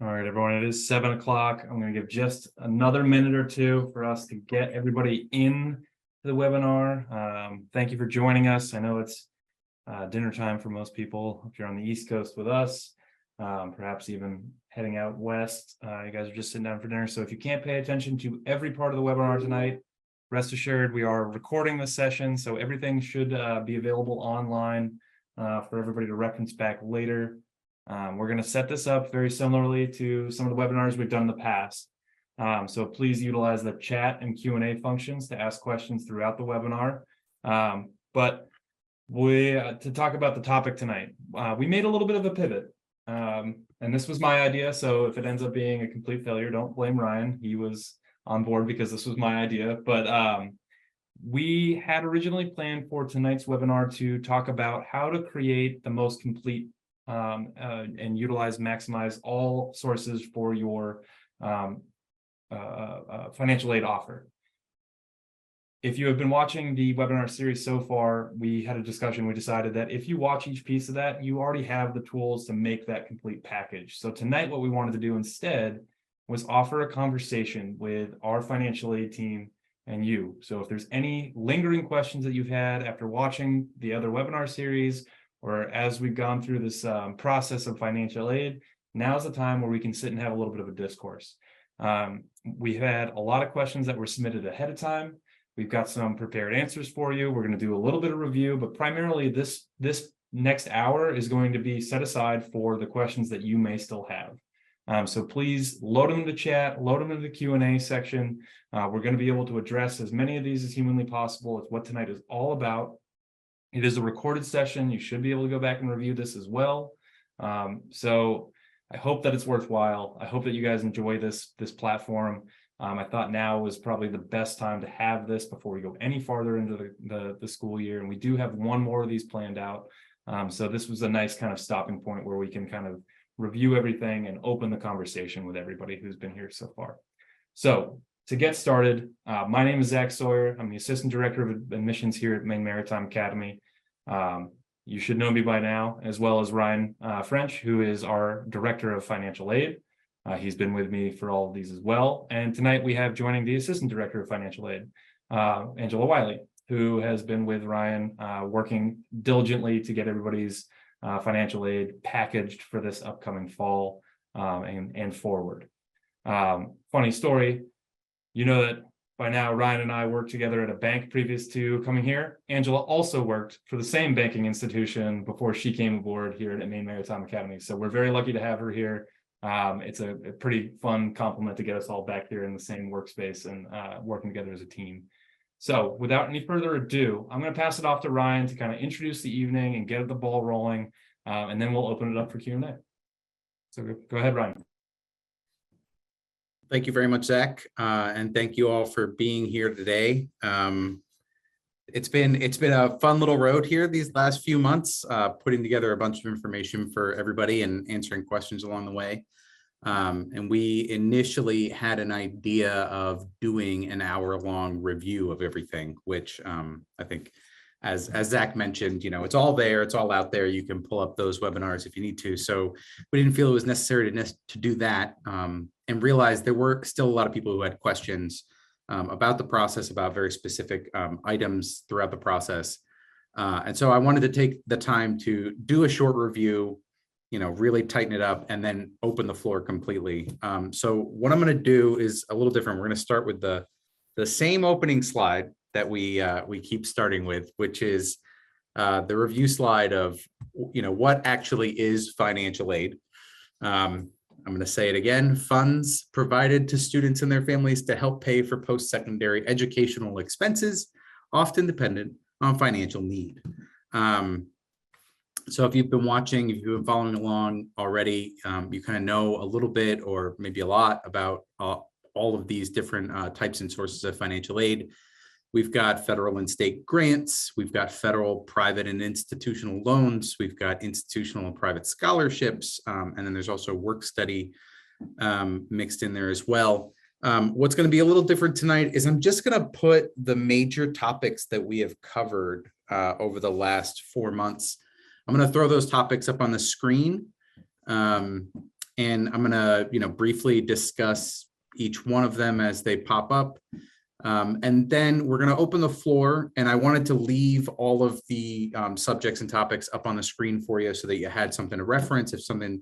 All right, everyone, it is 7 o'clock. I'm going to give just another minute or two for us to get everybody in the webinar. Thank you for joining us. I know it's dinner time for most people. If you're on the East Coast with us, perhaps even heading out west, you guys are just sitting down for dinner. So if you can't pay attention to every part of the webinar tonight, rest assured we are recording this session, so everything should be available online for everybody to reference back later. We're going to set this up very similarly to some of the webinars we've done in the past. So please utilize the chat and Q&A functions to ask questions throughout the webinar. But to talk about the topic tonight, we made a little bit of a pivot. And this was my idea, so if it ends up being a complete failure, don't blame Ryan. He was on board because this was my idea. But we had originally planned for tonight's webinar to talk about how to create the most complete and maximize all sources for your financial aid offer. If you have been watching the webinar series so far, we had a discussion. We decided that if you watch each piece of that, you already have the tools to make that complete package. So tonight, what we wanted to do instead was offer a conversation with our financial aid team and you. So if there's any lingering questions that you've had after watching the other webinar series, or as we've gone through this process of financial aid, now's the time where we can sit and have a little bit of a discourse. We had a lot of questions that were submitted ahead of time. We've got some prepared answers for you. We're going to do a little bit of review, but primarily this next hour is going to be set aside for the questions that you may still have. So please load them into chat, load them into the Q&A section. We're going to be able to address as many of these as humanly possible. It's what tonight is all about. It is a recorded session. You should be able to go back and review this as well. So I hope that it's worthwhile. I hope that you guys enjoy this platform. I thought now was probably the best time to have this before we go any farther into the school year. And we do have one more of these planned out. So this was a nice kind of stopping point where we can kind of review everything and open the conversation with everybody who's been here so far. So to get started, my name is Zach Sawyer. I'm the Assistant Director of Admissions here at Maine Maritime Academy. You should know me by now, as well as Ryan French, who is our Director of Financial Aid. He's been with me for all of these as well. And tonight we have joining the Assistant Director of Financial Aid, Angela Wiley, who has been with Ryan working diligently to get everybody's financial aid packaged for this upcoming fall and forward. Funny story. You know that by now, Ryan and I worked together at a bank previous to coming here. Angela also worked for the same banking institution before she came aboard here at Maine Maritime Academy. So we're very lucky to have her here. It's a pretty fun compliment to get us all back here in the same workspace and working together as a team. So without any further ado, I'm going to pass it off to Ryan to kind of introduce the evening and get the ball rolling, and then we'll open it up for Q&A. So go ahead, Ryan. Thank you very much, Zach, and thank you all for being here today. It's been a fun little road here these last few months, putting together a bunch of information for everybody and answering questions along the way. And we initially had an idea of doing an hour-long review of everything, which I think, as Zach mentioned, it's all there, it's all out there. You can pull up those webinars if you need to. So we didn't feel it was necessary to do that, and realized there were still a lot of people who had questions about the process, about very specific items throughout the process. And so I wanted to take the time to do a short review, really tighten it up, and then open the floor completely. So what I'm going to do is a little different. We're going to start with the same opening slide that we keep starting with, which is the review slide of what actually is financial aid. I'm going to say it again: funds provided to students and their families to help pay for post-secondary educational expenses, often dependent on financial need. So if you've been watching, if you've been following along already, you kind of know a little bit or maybe a lot about all of these different types and sources of financial aid. We've got federal and state grants. We've got federal, private, and institutional loans. We've got institutional and private scholarships. And then there's also work study mixed in there as well. What's going to be a little different tonight is I'm just going to put the major topics that we have covered over the last 4 months. I'm going to throw those topics up on the screen. and I'm gonna, briefly discuss each one of them as they pop up. And then we're gonna open the floor, and I wanted to leave all of the subjects and topics up on the screen for you so that you had something to reference. If something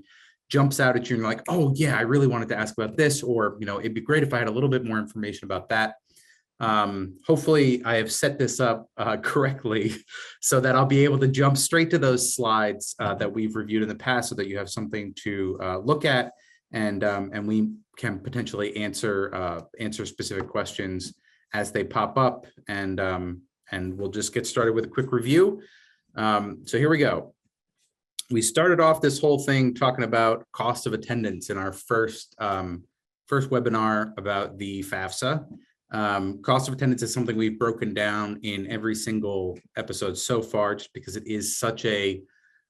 jumps out at you and you're like, oh yeah, I really wanted to ask about this, or, it'd be great if I had a little bit more information about that. Hopefully I have set this up correctly so that I'll be able to jump straight to those slides that we've reviewed in the past so that you have something to look at, and we can potentially answer specific questions as they pop up, and we'll just get started with a quick review. So here we go. We started off this whole thing talking about cost of attendance in our first webinar about the FAFSA. Cost of attendance is something we've broken down in every single episode so far, just because it is such a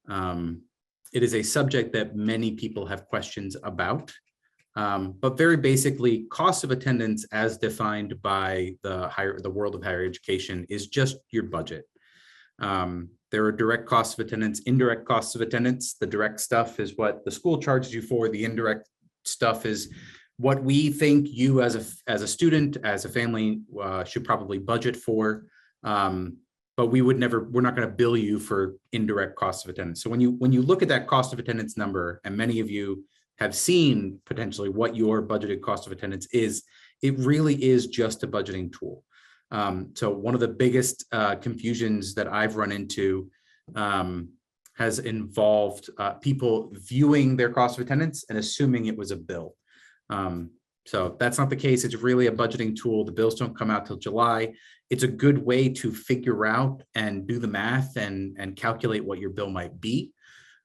subject that many people have questions about. But very basically, cost of attendance as defined by the world of higher education is just your budget. There are direct costs of attendance, indirect costs of attendance. The direct stuff is what the school charges you for. The indirect stuff is what we think you as a student, as a family, should probably budget for. But we're not going to bill you for indirect costs of attendance. So when you look at that cost of attendance number, and many of you have seen potentially what your budgeted cost of attendance is, it really is just a budgeting tool. So one of the biggest confusions that I've run into has involved people viewing their cost of attendance and assuming it was a bill. So that's not the case. It's really a budgeting tool. The bills don't come out till July. It's a good way to figure out and do the math and calculate what your bill might be.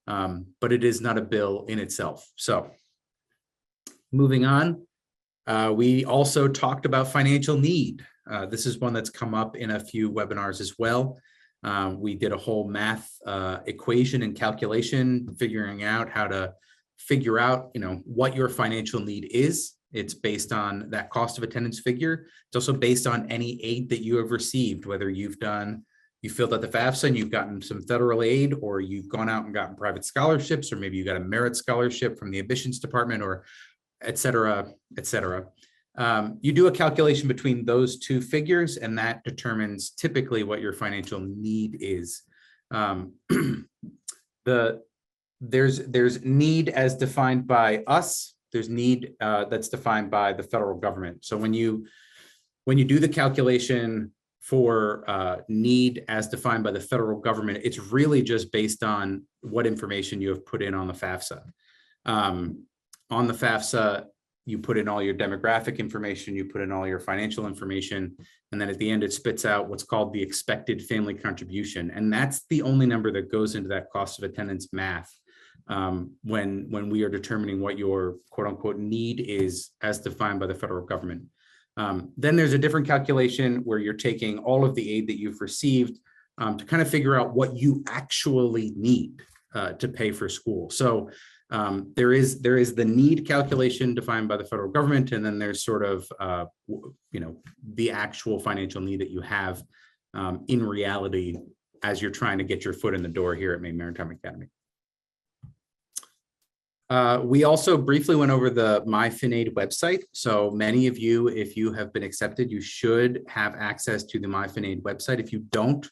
But it is not a bill in itself. So moving on, we also talked about financial need. This is one that's come up in a few webinars as well. We did a whole math equation and calculation, figuring out how to figure out, what your financial need is. It's based on that cost of attendance figure. It's also based on any aid that you have received, whether you filled out the FAFSA and you've gotten some federal aid, or you've gone out and gotten private scholarships, or maybe you got a merit scholarship from the admissions department, or et cetera, et cetera. You do a calculation between those two figures, and that determines typically what your financial need is. There's need as defined by us. There's need that's defined by the federal government. So when you do the calculation for need as defined by the federal government, it's really just based on what information you have put in on the FAFSA. On the FAFSA, you put in all your demographic information, you put in all your financial information, and then at the end it spits out what's called the expected family contribution. And that's the only number that goes into that cost of attendance math when we are determining what your quote unquote need is as defined by the federal government. Then there's a different calculation where you're taking all of the aid that you've received to kind of figure out what you actually need to pay for school. So there is the need calculation defined by the federal government, and then there's sort of the actual financial need that you have in reality as you're trying to get your foot in the door here at Maine Maritime Academy. We also briefly went over the MyFinAid website. So many of you, if you have been accepted, you should have access to the MyFinAid website. If you don't,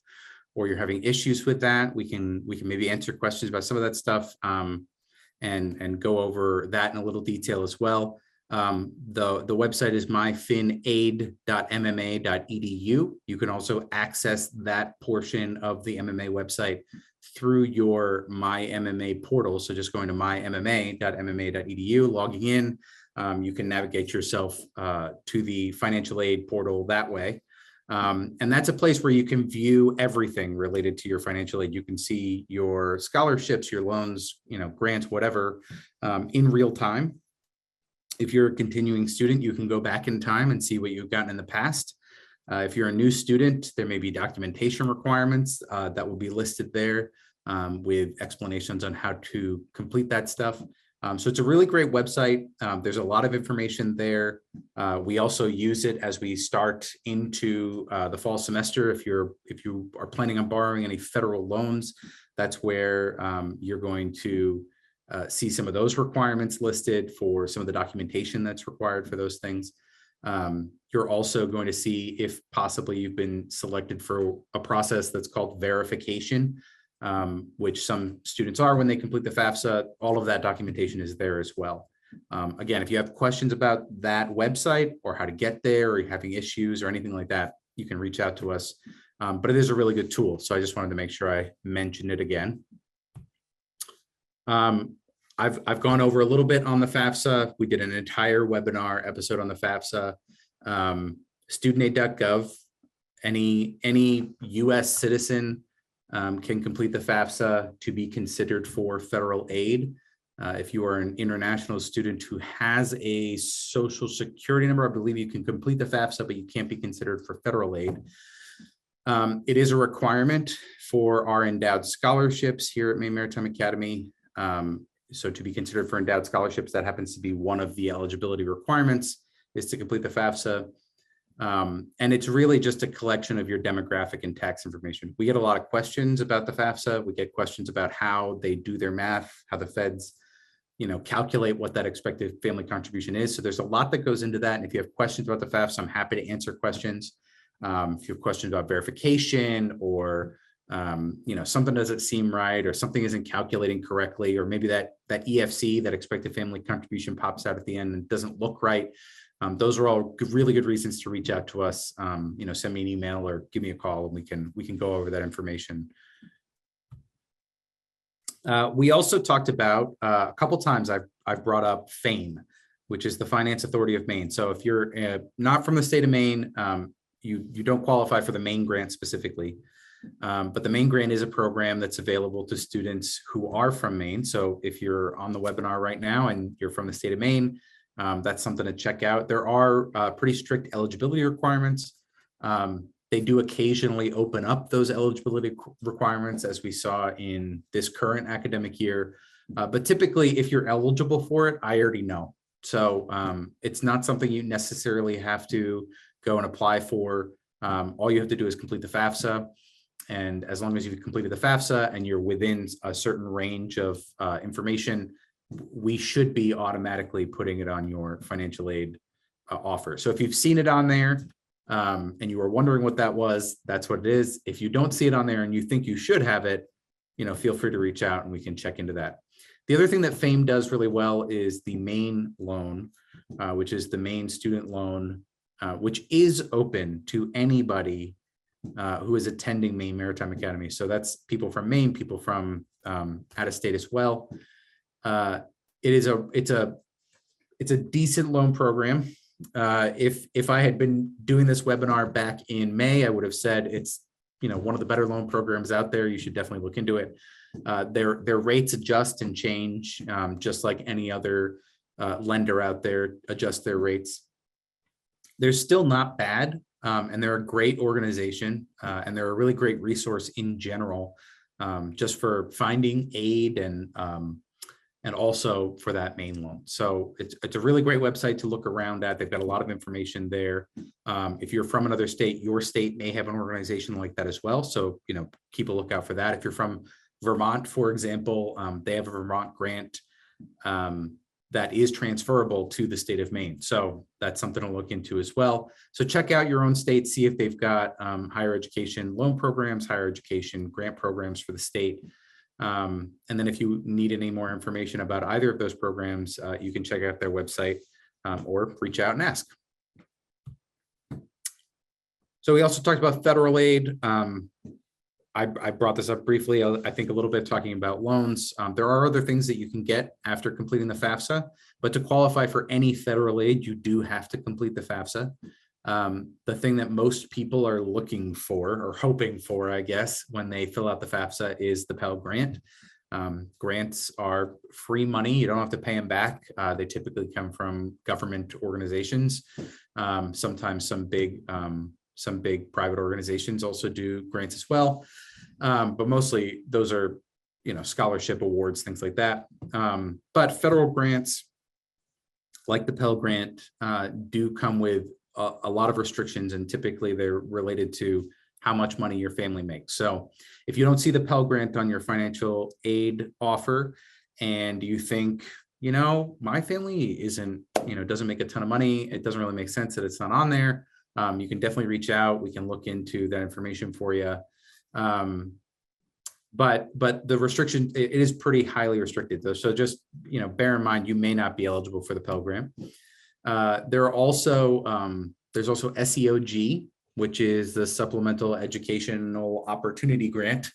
or you're having issues with that, we can maybe answer questions about some of that stuff and go over that in a little detail as well. The website is myfinaid.mma.edu. You can also access that portion of the MMA website through your MyMMA portal. So just going to mymma.mma.edu, logging in, you can navigate yourself to the financial aid portal that way. And that's a place where you can view everything related to your financial aid. You can see your scholarships, your loans, grants, whatever, in real time. If you're a continuing student, you can go back in time and see what you've gotten in the past. If you're a new student, there may be documentation requirements that will be listed there with explanations on how to complete that stuff. So it's a really great website. There's a lot of information there. We also use it as we start into the fall semester. If you are planning on borrowing any federal loans, that's where you're going to see some of those requirements listed for some of the documentation that's required for those things. You're also going to see if possibly you've been selected for a process that's called verification, which some students are when they complete the FAFSA. All of that documentation is there as well. Again, if you have questions about that website or how to get there, or you're having issues or anything like that, you can reach out to us. But it is a really good tool. So I just wanted to make sure I mentioned it again. I've gone over a little bit on the FAFSA. We did an entire webinar episode on the FAFSA. Studentaid.gov, any US citizen can complete the FAFSA to be considered for federal aid. If you are an international student who has a social security number, I believe you can complete the FAFSA, but you can't be considered for federal aid. It is a requirement for our endowed scholarships here at Maine Maritime Academy. So to be considered for endowed scholarships, that happens to be one of the eligibility requirements, is to complete the FAFSA. And it's really just a collection of your demographic and tax information. We get a lot of questions about the FAFSA. We get questions about how they do their math, how the feds, calculate what that expected family contribution is. So there's a lot that goes into that. And if you have questions about the FAFSA, I'm happy to answer questions. If you have questions about verification, or something doesn't seem right, or something isn't calculating correctly, or maybe that EFC, that expected family contribution, pops out at the end and doesn't look right. Those are all really good reasons to reach out to us. Send me an email or give me a call, and we can go over that information. We also talked about a couple times I've brought up FAME, which is the Finance Authority of Maine. So if you're not from the state of Maine, you don't qualify for the Maine grant specifically. But the Maine grant is a program that's available to students who are from Maine. So if you're on the webinar right now and you're from the state of Maine, that's something to check out. There are pretty strict eligibility requirements. They do occasionally open up those eligibility requirements, as we saw in this current academic year. But typically, if you're eligible for it, I already know. So it's not something you necessarily have to go and apply for. All you have to do is complete the FAFSA. And as long as you've completed the FAFSA and you're within a certain range of information, we should be automatically putting it on your financial aid offer. So if you've seen it on there and you were wondering what that was, that's what it is. If you don't see it on there and you think you should have it, feel free to reach out and we can check into that. The other thing that FAME does really well is the Maine loan, which is the Maine student loan, which is open to anybody who is attending Maine Maritime Academy. So that's people from Maine, people from out of state as well. It's a decent loan program. If I had been doing this webinar back in May, I would have said it's one of the better loan programs out there. You should definitely look into it. Their rates adjust and change, just like any other lender out there adjust their rates. They're still not bad, and they're a great organization, and they're a really great resource in general, just for finding aid and also for that Maine loan. So it's a really great website to look around at. They've got a lot of information there. If you're from another state, your state may have an organization like that as well. So, keep a lookout for that. If you're from Vermont, for example, they have a Vermont grant that is transferable to the state of Maine. So that's something to look into as well. So check out your own state, see if they've got higher education loan programs, higher education grant programs for the state. And then if you need any more information about either of those programs, you can check out their website or reach out and ask. So we also talked about federal aid. I brought this up briefly, I think a little bit talking about loans. There are other things that you can get after completing the FAFSA, but to qualify for any federal aid, you do have to complete the FAFSA. The thing that most people are looking for or hoping for, I guess, when they fill out the FAFSA is the Pell Grant. Grants are free money. You don't have to pay them back. They typically come from government organizations. Sometimes some big private organizations also do grants as well. But mostly those are, scholarship awards, things like that. But federal grants, like the Pell Grant, do come with a lot of restrictions, and typically they're related to how much money your family makes. So if you don't see the Pell Grant on your financial aid offer and you think, my family isn't, doesn't make a ton of money. It doesn't really make sense that it's not on there. You can definitely reach out. We can look into that information for you. But the restriction, it is pretty highly restricted though. So just, bear in mind, you may not be eligible for the Pell Grant. There's also SEOG, which is the Supplemental Educational Opportunity Grant,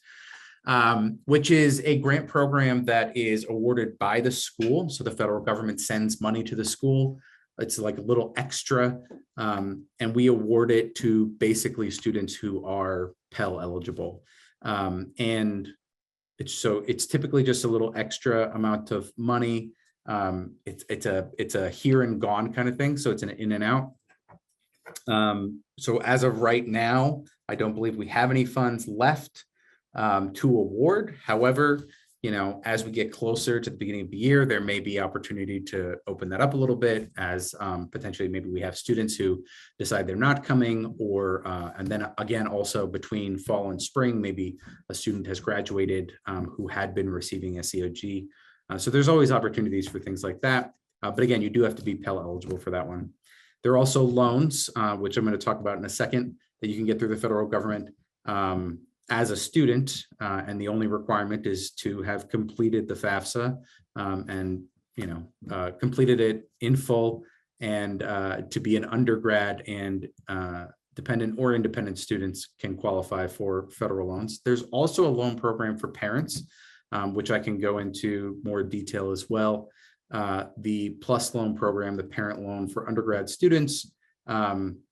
which is a grant program that is awarded by the school. So the federal government sends money to the school. It's like a little extra, and we award it to basically students who are Pell eligible. And it's typically just a little extra amount of money. It's a here and gone kind of thing. So it's an in and out. So as of right now, I don't believe we have any funds left to award. However, as we get closer to the beginning of the year, there may be opportunity to open that up a little bit as potentially maybe we have students who decide they're not coming, or and then again, also between fall and spring, maybe a student has graduated who had been receiving SEOG. So there's always opportunities for things like that. But again, you do have to be Pell eligible for that one. There are also loans, which I'm going to talk about in a second, that you can get through the federal government as a student, and the only requirement is to have completed the FAFSA and completed it in full, and to be an undergrad, and dependent or independent students can qualify for federal loans. There's also a loan program for parents, which I can go into more detail as well. The PLUS loan program, the parent loan for undergrad students,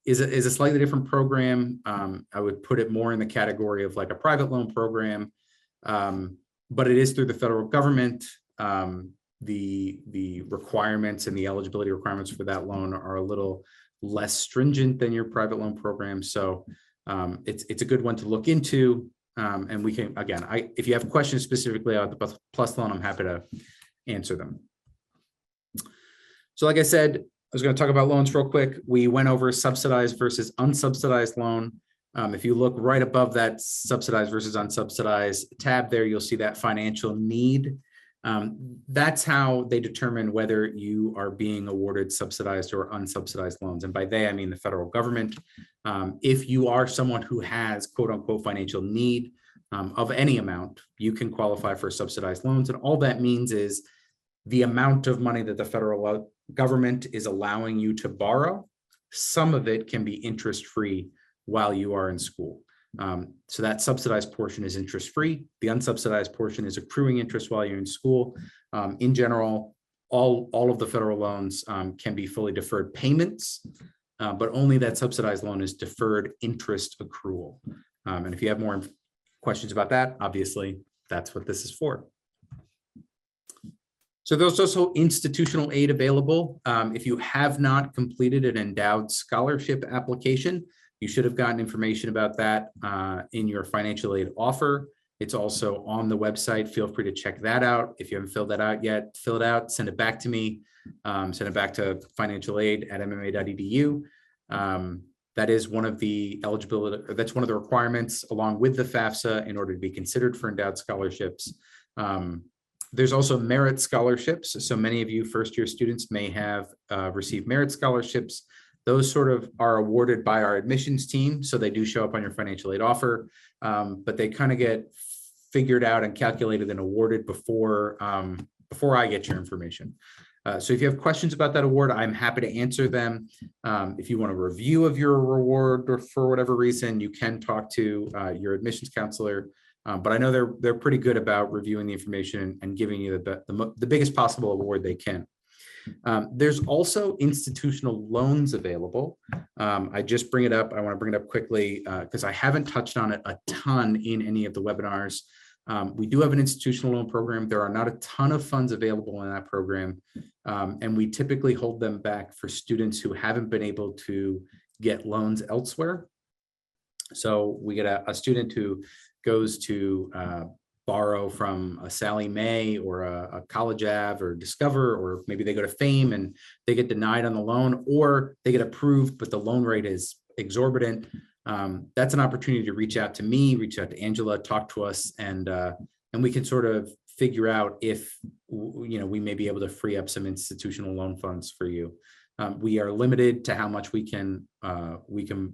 is a slightly different program. I would put it more in the category of like a private loan program, but it is through the federal government. The requirements and the eligibility requirements for that loan are a little less stringent than your private loan program. So it's a good one to look into. And we can, again, if you have questions specifically about the PLUS loan, I'm happy to answer them. So like I said, I was going to talk about loans real quick. We went over subsidized versus unsubsidized loan. If you look right above that subsidized versus unsubsidized tab there, you'll see that financial need. That's how they determine whether you are being awarded subsidized or unsubsidized loans. And by they, I mean the federal government. If you are someone who has quote unquote financial need of any amount, you can qualify for subsidized loans. And all that means is the amount of money that the federal government is allowing you to borrow, some of it can be interest-free while you are in school. So that subsidized portion is interest-free. The unsubsidized portion is accruing interest while you're in school. In general, all of the federal loans can be fully deferred payments, but only that subsidized loan is deferred interest accrual. And if you have more questions about that, obviously, that's what this is for. So there's also institutional aid available. If you have not completed an endowed scholarship application, you should have gotten information about that in your financial aid offer. It's also on the website. Feel free to check that out. If you haven't filled that out yet, fill it out, send it back to me, send it back to financialaid@mma.edu. That is one of the eligibility, that's one of the requirements along with the FAFSA in order to be considered for endowed scholarships. There's also merit scholarships. So many of you first-year students may have received merit scholarships. Those sort of are awarded by our admissions team. So they do show up on your financial aid offer, but they kind of get figured out and calculated and awarded before I get your information. So if you have questions about that award, I'm happy to answer them. If you want a review of your reward or for whatever reason, you can talk to your admissions counselor. But I know they're pretty good about reviewing the information and giving you the biggest possible award they can. There's also institutional loans available. I just bring it up. I want to bring it up quickly because I haven't touched on it a ton in any of the webinars. We do have an institutional loan program. There are not a ton of funds available in that program. And we typically hold them back for students who haven't been able to get loans elsewhere. So we get a student who goes to borrow from a Sally Mae or a College Ave or Discover, or maybe they go to Fame and they get denied on the loan, or they get approved, but the loan rate is exorbitant. That's an opportunity to reach out to me, reach out to Angela, talk to us, and we can sort of figure out if, we may be able to free up some institutional loan funds for you. We are limited to how much we can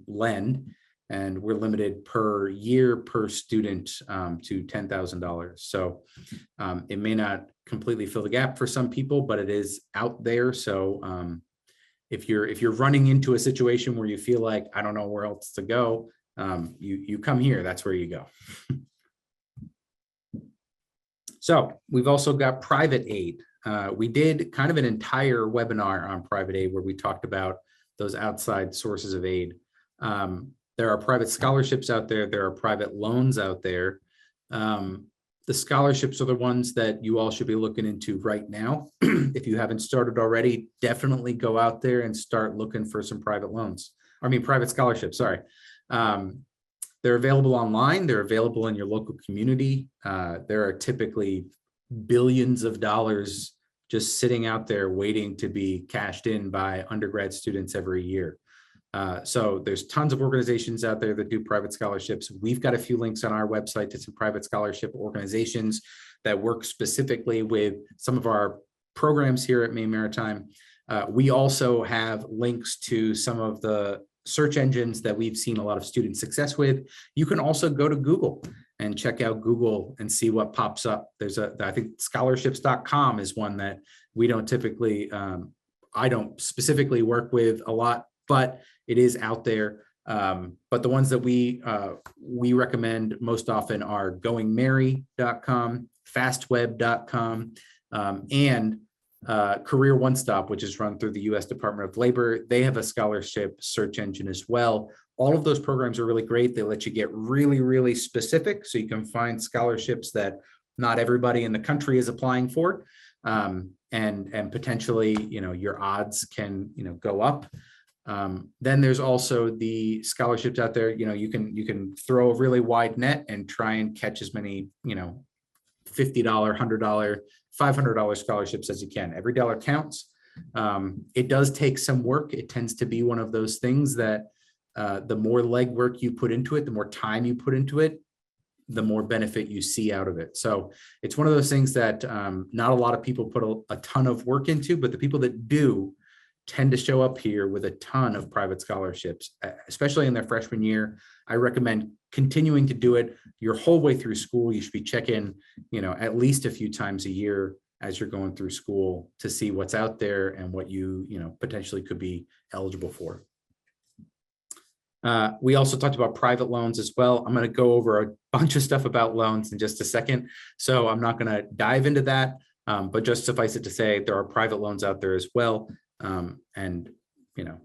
lend, and we're limited per year per student to $10,000. So it may not completely fill the gap for some people, but it is out there. So if you're running into a situation where you feel like, I don't know where else to go, you come here. That's where you go. So we've also got private aid. We did kind of an entire webinar on private aid where we talked about those outside sources of aid. There are private scholarships out there. There are private loans out there. The scholarships are the ones that you all should be looking into right now. If you haven't started already, definitely go out there and start looking for some private scholarships, sorry. They're available online. They're available in your local community. There are typically billions of dollars just sitting out there waiting to be cashed in by undergrad students every year. So there's tons of organizations out there that do private scholarships. We've got a few links on our website to some private scholarship organizations that work specifically with some of our programs here at Maine Maritime. We also have links to some of the search engines that we've seen a lot of student success with. You can also go to Google and check out Google and see what pops up. I think scholarships.com is one that we don't typically, I don't specifically work with a lot, but it is out there. But the ones that we recommend most often are goingmerry.com, fastweb.com, and Career One Stop, which is run through the U.S. Department of Labor. They have a scholarship search engine as well. All of those programs are really great. They let you get really, really specific, so you can find scholarships that not everybody in the country is applying for, and potentially, your odds can, go up. Then there's also the scholarships out there. You can throw a really wide net and try and catch as many, $50, $100, $500 scholarships as you can. Every dollar counts. It does take some work. It tends to be one of those things that the more legwork you put into it, the more time you put into it, the more benefit you see out of it. So it's one of those things that not a lot of people put a ton of work into, but the people that do tend to show up here with a ton of private scholarships, especially in their freshman year. I recommend continuing to do it your whole way through school. You should be checking, at least a few times a year as you're going through school to see what's out there and what you potentially could be eligible for. We also talked about private loans as well. I'm going to go over a bunch of stuff about loans in just a second, so I'm not going to dive into that, but just suffice it to say there are private loans out there as well. And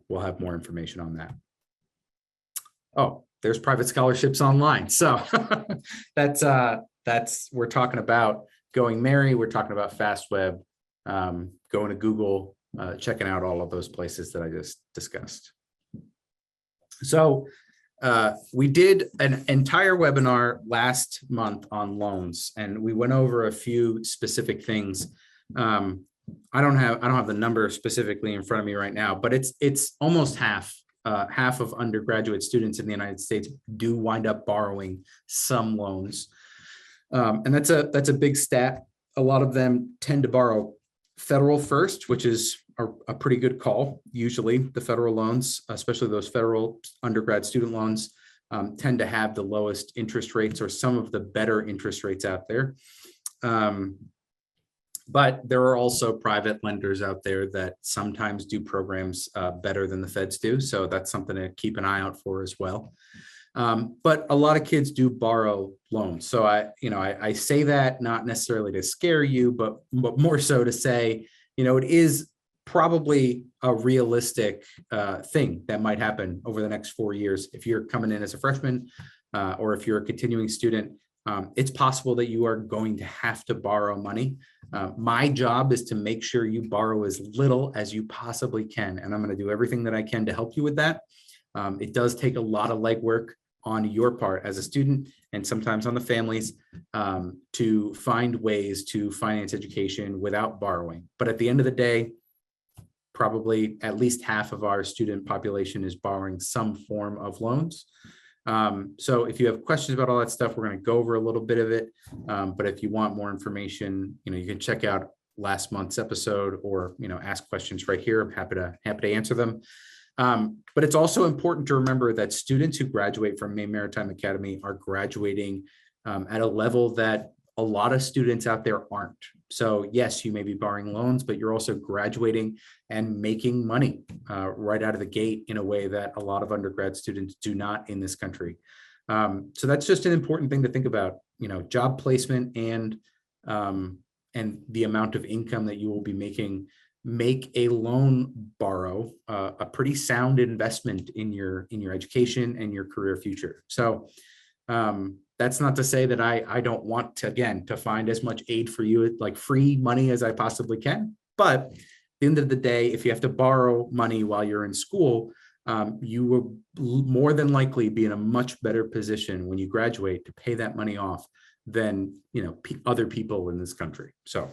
we'll have more information on that. Oh, there's private scholarships online. So we're talking about Going Merry. We're talking about FastWeb, going to Google, checking out all of those places that I just discussed. So we did an entire webinar last month on loans, and we went over a few specific things. I don't have the number specifically in front of me right now, but it's almost half of undergraduate students in the United States do wind up borrowing some loans, and that's a big stat. A lot of them tend to borrow federal first, which is a pretty good call. Usually, the federal loans, especially those federal undergrad student loans, tend to have the lowest interest rates or some of the better interest rates out there. But there are also private lenders out there that sometimes do programs better than the feds do. So that's something to keep an eye out for as well. But a lot of kids do borrow loans. So I say that not necessarily to scare you, but more so to say, it is probably a realistic thing that might happen over the next 4 years. If you're coming in as a freshman or if you're a continuing student, it's possible that you are going to have to borrow money. My job is to make sure you borrow as little as you possibly can, and I'm going to do everything that I can to help you with that. It does take a lot of legwork on your part as a student and sometimes on the families to find ways to finance education without borrowing. But at the end of the day, probably at least half of our student population is borrowing some form of loans. So if you have questions about all that stuff, we're going to go over a little bit of it. But if you want more information, you can check out last month's episode or, ask questions right here. I'm happy to answer them. But it's also important to remember that students who graduate from Maine Maritime Academy are graduating at a level that a lot of students out there aren't. So yes, you may be borrowing loans, but you're also graduating and making money right out of the gate in a way that a lot of undergrad students do not in this country. So that's just an important thing to think about, job placement and the amount of income that you will be making. Make a loan borrow a pretty sound investment in your education and your career future. So that's not to say that I don't want to find as much aid for you, like free money, as I possibly can. But at the end of the day, if you have to borrow money while you're in school, you will more than likely be in a much better position when you graduate to pay that money off than other people in this country. So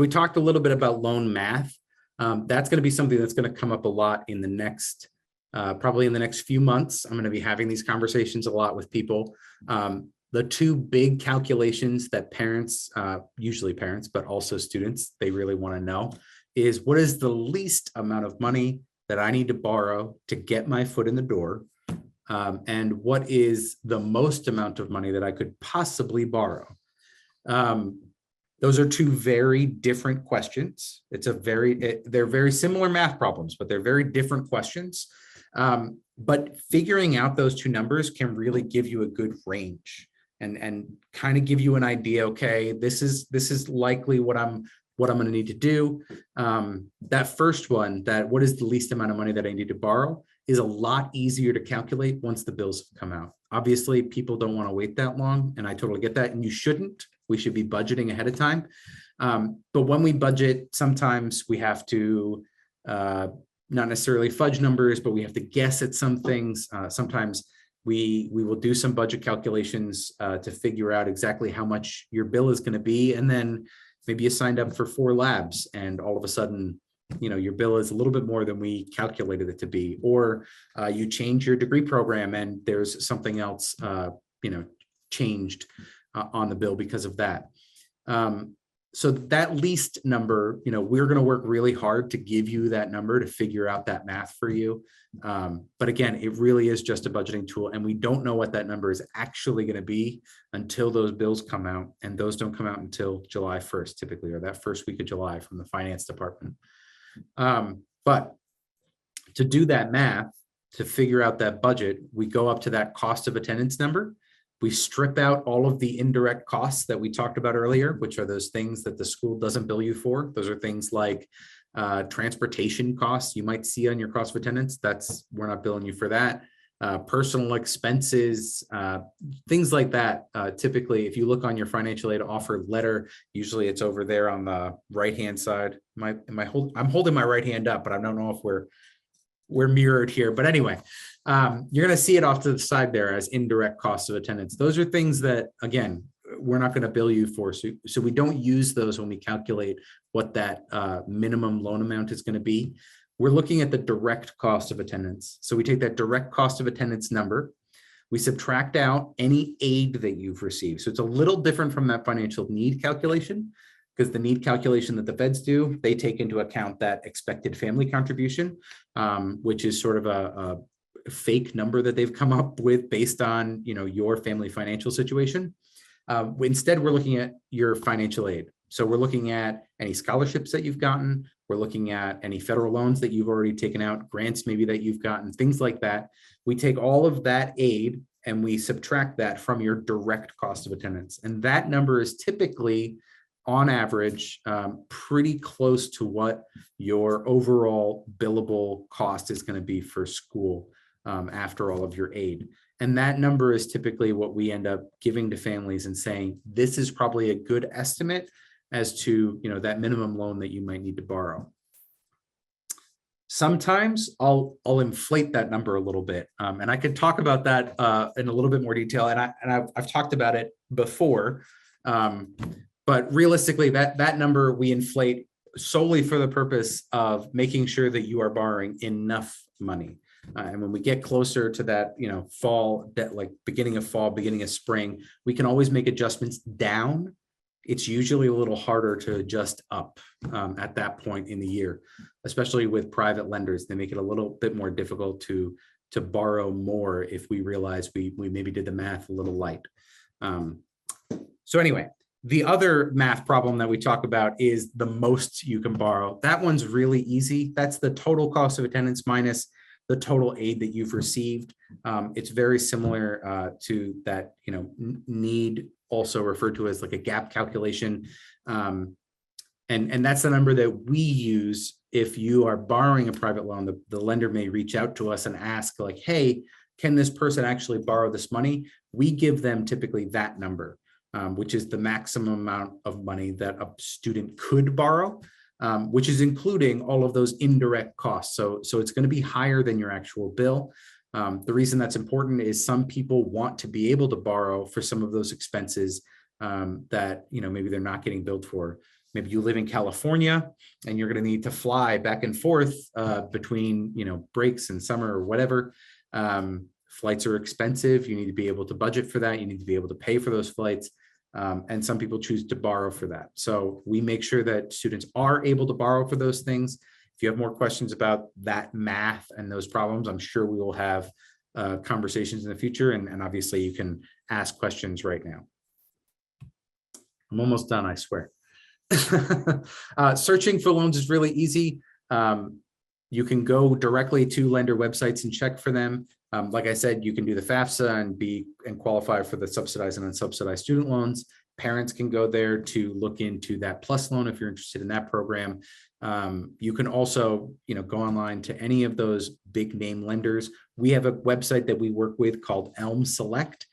we talked a little bit about loan math. That's going to be something that's going to come up a lot in the next, probably in the next few months. I'm going to be having these conversations a lot with people. The two big calculations that parents, usually parents, but also students, they really want to know is what is the least amount of money that I need to borrow to get my foot in the door? And what is the most amount of money that I could possibly borrow? Those are two very different questions. They're very similar math problems, but they're very different questions. But figuring out those two numbers can really give you a good range and kind of give you an idea. Okay, this is likely what I'm going to need to do. That first one, that what is the least amount of money that I need to borrow, is a lot easier to calculate once the bills have come out. Obviously, people don't want to wait that long, and I totally get that, and you shouldn't. We should be budgeting ahead of time. But when we budget, sometimes we have to not necessarily fudge numbers, but we have to guess at some things. Sometimes we will do some budget calculations to figure out exactly how much your bill is going to be. And then maybe you signed up for 4 labs and all of a sudden, your bill is a little bit more than we calculated it to be, or you change your degree program and there's something else, changed on the bill because of that. So that least number, we're going to work really hard to give you that number to figure out that math for you. But again, it really is just a budgeting tool, and we don't know what that number is actually going to be until those bills come out, and those don't come out until July 1st, typically, or that first week of July from the finance department. But to do that math, to figure out that budget, we go up to that cost of attendance number. We strip out all of the indirect costs that we talked about earlier, which are those things that the school doesn't bill you for. Those are things like transportation costs you might see on your cost of attendance. We're not billing you for that. Personal expenses, things like that. Typically, if you look on your financial aid offer letter, usually it's over there on the right-hand side. I'm holding my right hand up, but I don't know if we're mirrored here. But anyway, you're going to see it off to the side there as indirect costs of attendance. Those are things that, again, we're not going to bill you for. So we don't use those when we calculate what that minimum loan amount is going to be. We're looking at the direct cost of attendance. So we take that direct cost of attendance number, we subtract out any aid that you've received. So it's a little different from that financial need calculation, because the need calculation that the feds do, they take into account that expected family contribution, which is sort of a fake number that they've come up with based on your family financial situation. Instead, we're looking at your financial aid. So we're looking at any scholarships that you've gotten. We're looking at any federal loans that you've already taken out, grants maybe that you've gotten, things like that. We take all of that aid and we subtract that from your direct cost of attendance. And that number is typically, on average, pretty close to what your overall billable cost is going to be for school after all of your aid. And that number is typically what we end up giving to families and saying, this is probably a good estimate as to that minimum loan that you might need to borrow. Sometimes I'll inflate that number a little bit, and I could talk about that in a little bit more detail. And I've talked about it before, but realistically, that number we inflate solely for the purpose of making sure that you are borrowing enough money. And when we get closer to that, fall, that like beginning of fall, beginning of spring, we can always make adjustments down. It's usually a little harder to adjust up at that point in the year, especially with private lenders. They make it a little bit more difficult to borrow more if we realize we maybe did the math a little light. So anyway, the other math problem that we talk about is the most you can borrow. That one's really easy. That's the total cost of attendance minus the total aid that you've received. It's very similar to that, need, also referred to as like a gap calculation. And that's the number that we use if you are borrowing a private loan. The lender may reach out to us and ask like, hey, can this person actually borrow this money? We give them typically that number, which is the maximum amount of money that a student could borrow, which is including all of those indirect costs. So it's going to be higher than your actual bill. The reason that's important is some people want to be able to borrow for some of those expenses that, maybe they're not getting billed for. Maybe you live in California and you're going to need to fly back and forth between, breaks and summer or whatever. Flights are expensive. You need to be able to budget for that. You need to be able to pay for those flights. And some people choose to borrow for that. So we make sure that students are able to borrow for those things. If you have more questions about that math and those problems, I'm sure we will have conversations in the future. And obviously you can ask questions right now. I'm almost done, I swear. Searching for loans is really easy. You can go directly to lender websites and check for them. Like I said, you can do the FAFSA and qualify for the subsidized and unsubsidized student loans. Parents can go there to look into that PLUS loan if you're interested in that program. You can also, go online to any of those big name lenders. We have a website that we work with called Elm Select.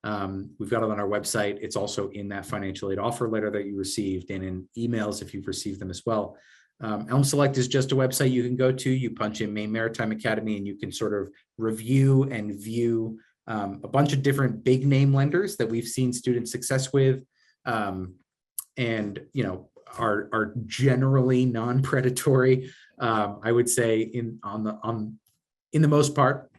We've got it on our website. It's also in that financial aid offer letter that you received and in emails if you've received them as well. Elm Select is just a website you can go to. You punch in Maine Maritime Academy and you can sort of review and view a bunch of different big name lenders that we've seen student success with, and are generally non-predatory. I would say in the most part.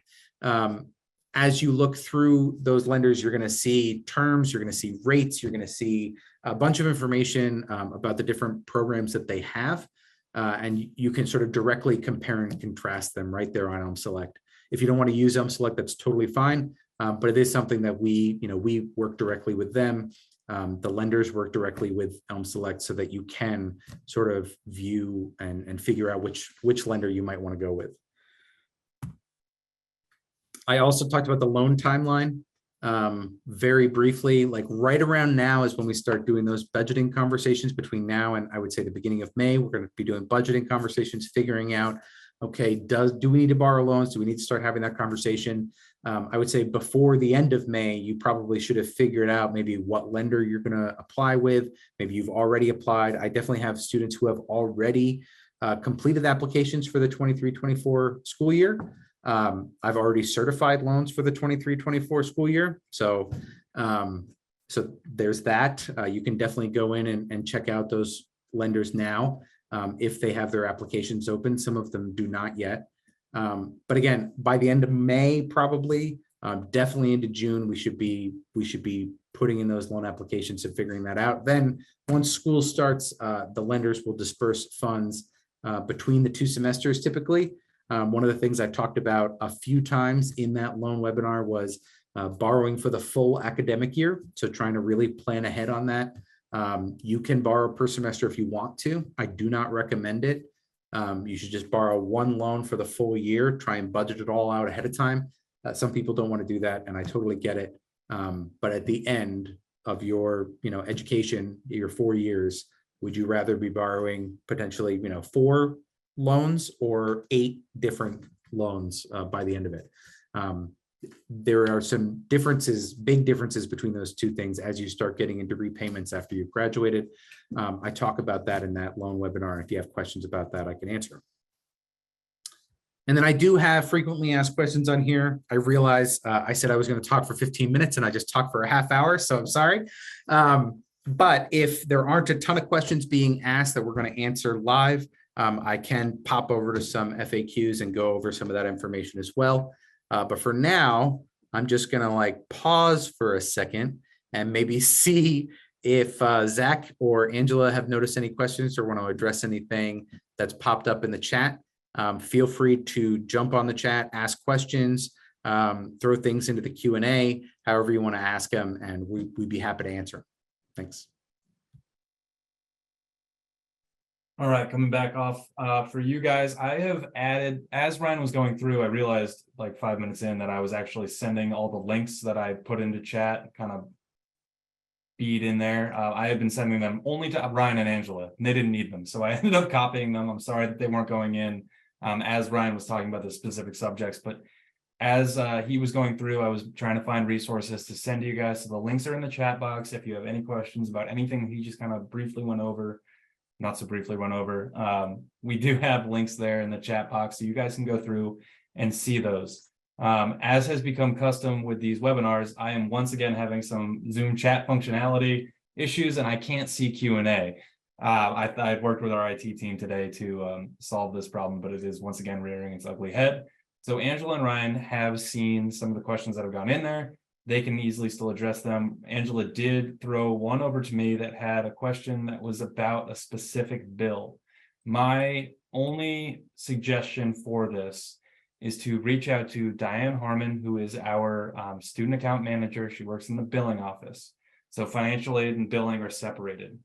As you look through those lenders, you're going to see terms, you're going to see rates, you're going to see a bunch of information about the different programs that they have. And you can sort of directly compare and contrast them right there on Elm Select. If you don't want to use Elm Select, that's totally fine. But it is something that we work directly with them. The lenders work directly with Elm Select so that you can sort of view and figure out which lender you might want to go with. I also talked about the loan timeline very briefly. Like right around now is when we start doing those budgeting conversations. Between now and I would say the beginning of May, we're going to be doing budgeting conversations, figuring out, okay, do we need to borrow loans? Do we need to start having that conversation? I would say before the end of May, you probably should have figured out maybe what lender you're going to apply with. Maybe you've already applied. I definitely have students who have already completed applications for the 23-24 school year. I've already certified loans for the 23-24 school year. So there's that. You can definitely go in and check out those lenders now if they have their applications open. Some of them do not yet. But again, by the end of May, probably definitely into June, we should be putting in those loan applications and figuring that out. Then once school starts, the lenders will disperse funds between the two semesters typically. One of the things I've talked about a few times in that loan webinar was borrowing for the full academic year. So trying to really plan ahead on that. You can borrow per semester if you want to. I do not recommend it. You should just borrow one loan for the full year, try and budget it all out ahead of time. Some people don't want to do that, and I totally get it. But at the end of your education, your 4 years, would you rather be borrowing potentially 4 loans or 8 different loans by the end of it? There are some differences, big differences between those two things as you start getting into repayments after you've graduated. I talk about that in that loan webinar. If you have questions about that, I can answer. And then I do have frequently asked questions on here. I realize I said I was going to talk for 15 minutes and I just talked for a half hour, so I'm sorry. But if there aren't a ton of questions being asked that we're going to answer live, I can pop over to some FAQs and go over some of that information as well. But for now, I'm just going to like pause for a second and maybe see if Zach or Angela have noticed any questions or want to address anything that's popped up in the chat. Feel free to jump on the chat, ask questions, throw things into the Q&A, however you want to ask them, and we'd be happy to answer. Thanks. All right, coming back off for you guys, I have added, as Ryan was going through, I realized like 5 minutes in that I was actually sending all the links that I put into chat, kind of feed in there. I had been sending them only to Ryan and Angela, and they didn't need them. So I ended up copying them. I'm sorry that they weren't going in as Ryan was talking about the specific subjects, but as he was going through, I was trying to find resources to send to you guys. So the links are in the chat box. If you have any questions about anything he just kind of briefly went over, not so briefly went over, we do have links there in the chat box, so you guys can go through and see those. As has become custom with these webinars, I am once again having some Zoom chat functionality issues, and I can't see Q&A. I've worked with our IT team today to solve this problem, but it is once again rearing its ugly head. So Angela and Ryan have seen some of the questions that have gone in there. They can easily still address them. Angela did throw one over to me that had a question that was about a specific bill. My only suggestion for this is to reach out to Diane Harmon, who is our student account manager. She works in the billing office. So financial aid and billing are separated.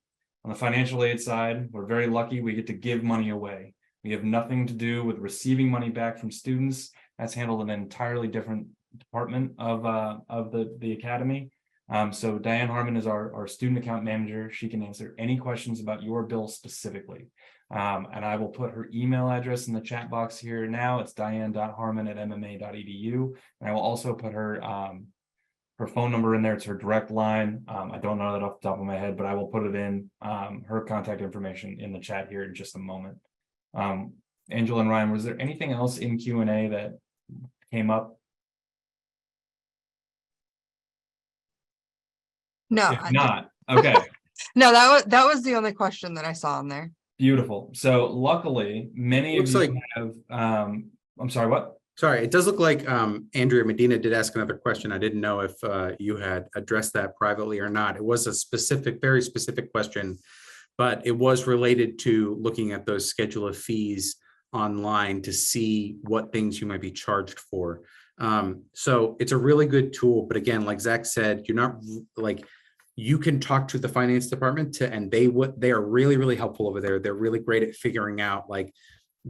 On the financial aid side, we're very lucky we get to give money away. We have nothing to do with receiving money back from students. That's handled in an entirely different department of the academy. So Diane Harmon is our student account manager. She can answer any questions about your bill specifically. And I will put her email address in the chat box here now. It's diane.harmon@mma.edu. And I will also put her phone number in there. It's her direct line. I don't know that off the top of my head, but I will put it in her contact information in the chat here in just a moment. Angela and Ryan, was there anything else in Q&A that came up? No, If not, okay. no, that was the only question that I saw in there. Beautiful. So luckily, many of you have, I'm sorry, what? Sorry, it does look like Andrea Medina did ask another question. I didn't know if you had addressed that privately or not. It was a specific, very specific question, but it was related to looking at those schedule of fees online to see what things you might be charged for. So it's a really good tool, but again, like Zach said, you're not like, you can talk to the finance department and they are really, really helpful over there. They're really great at figuring out, like,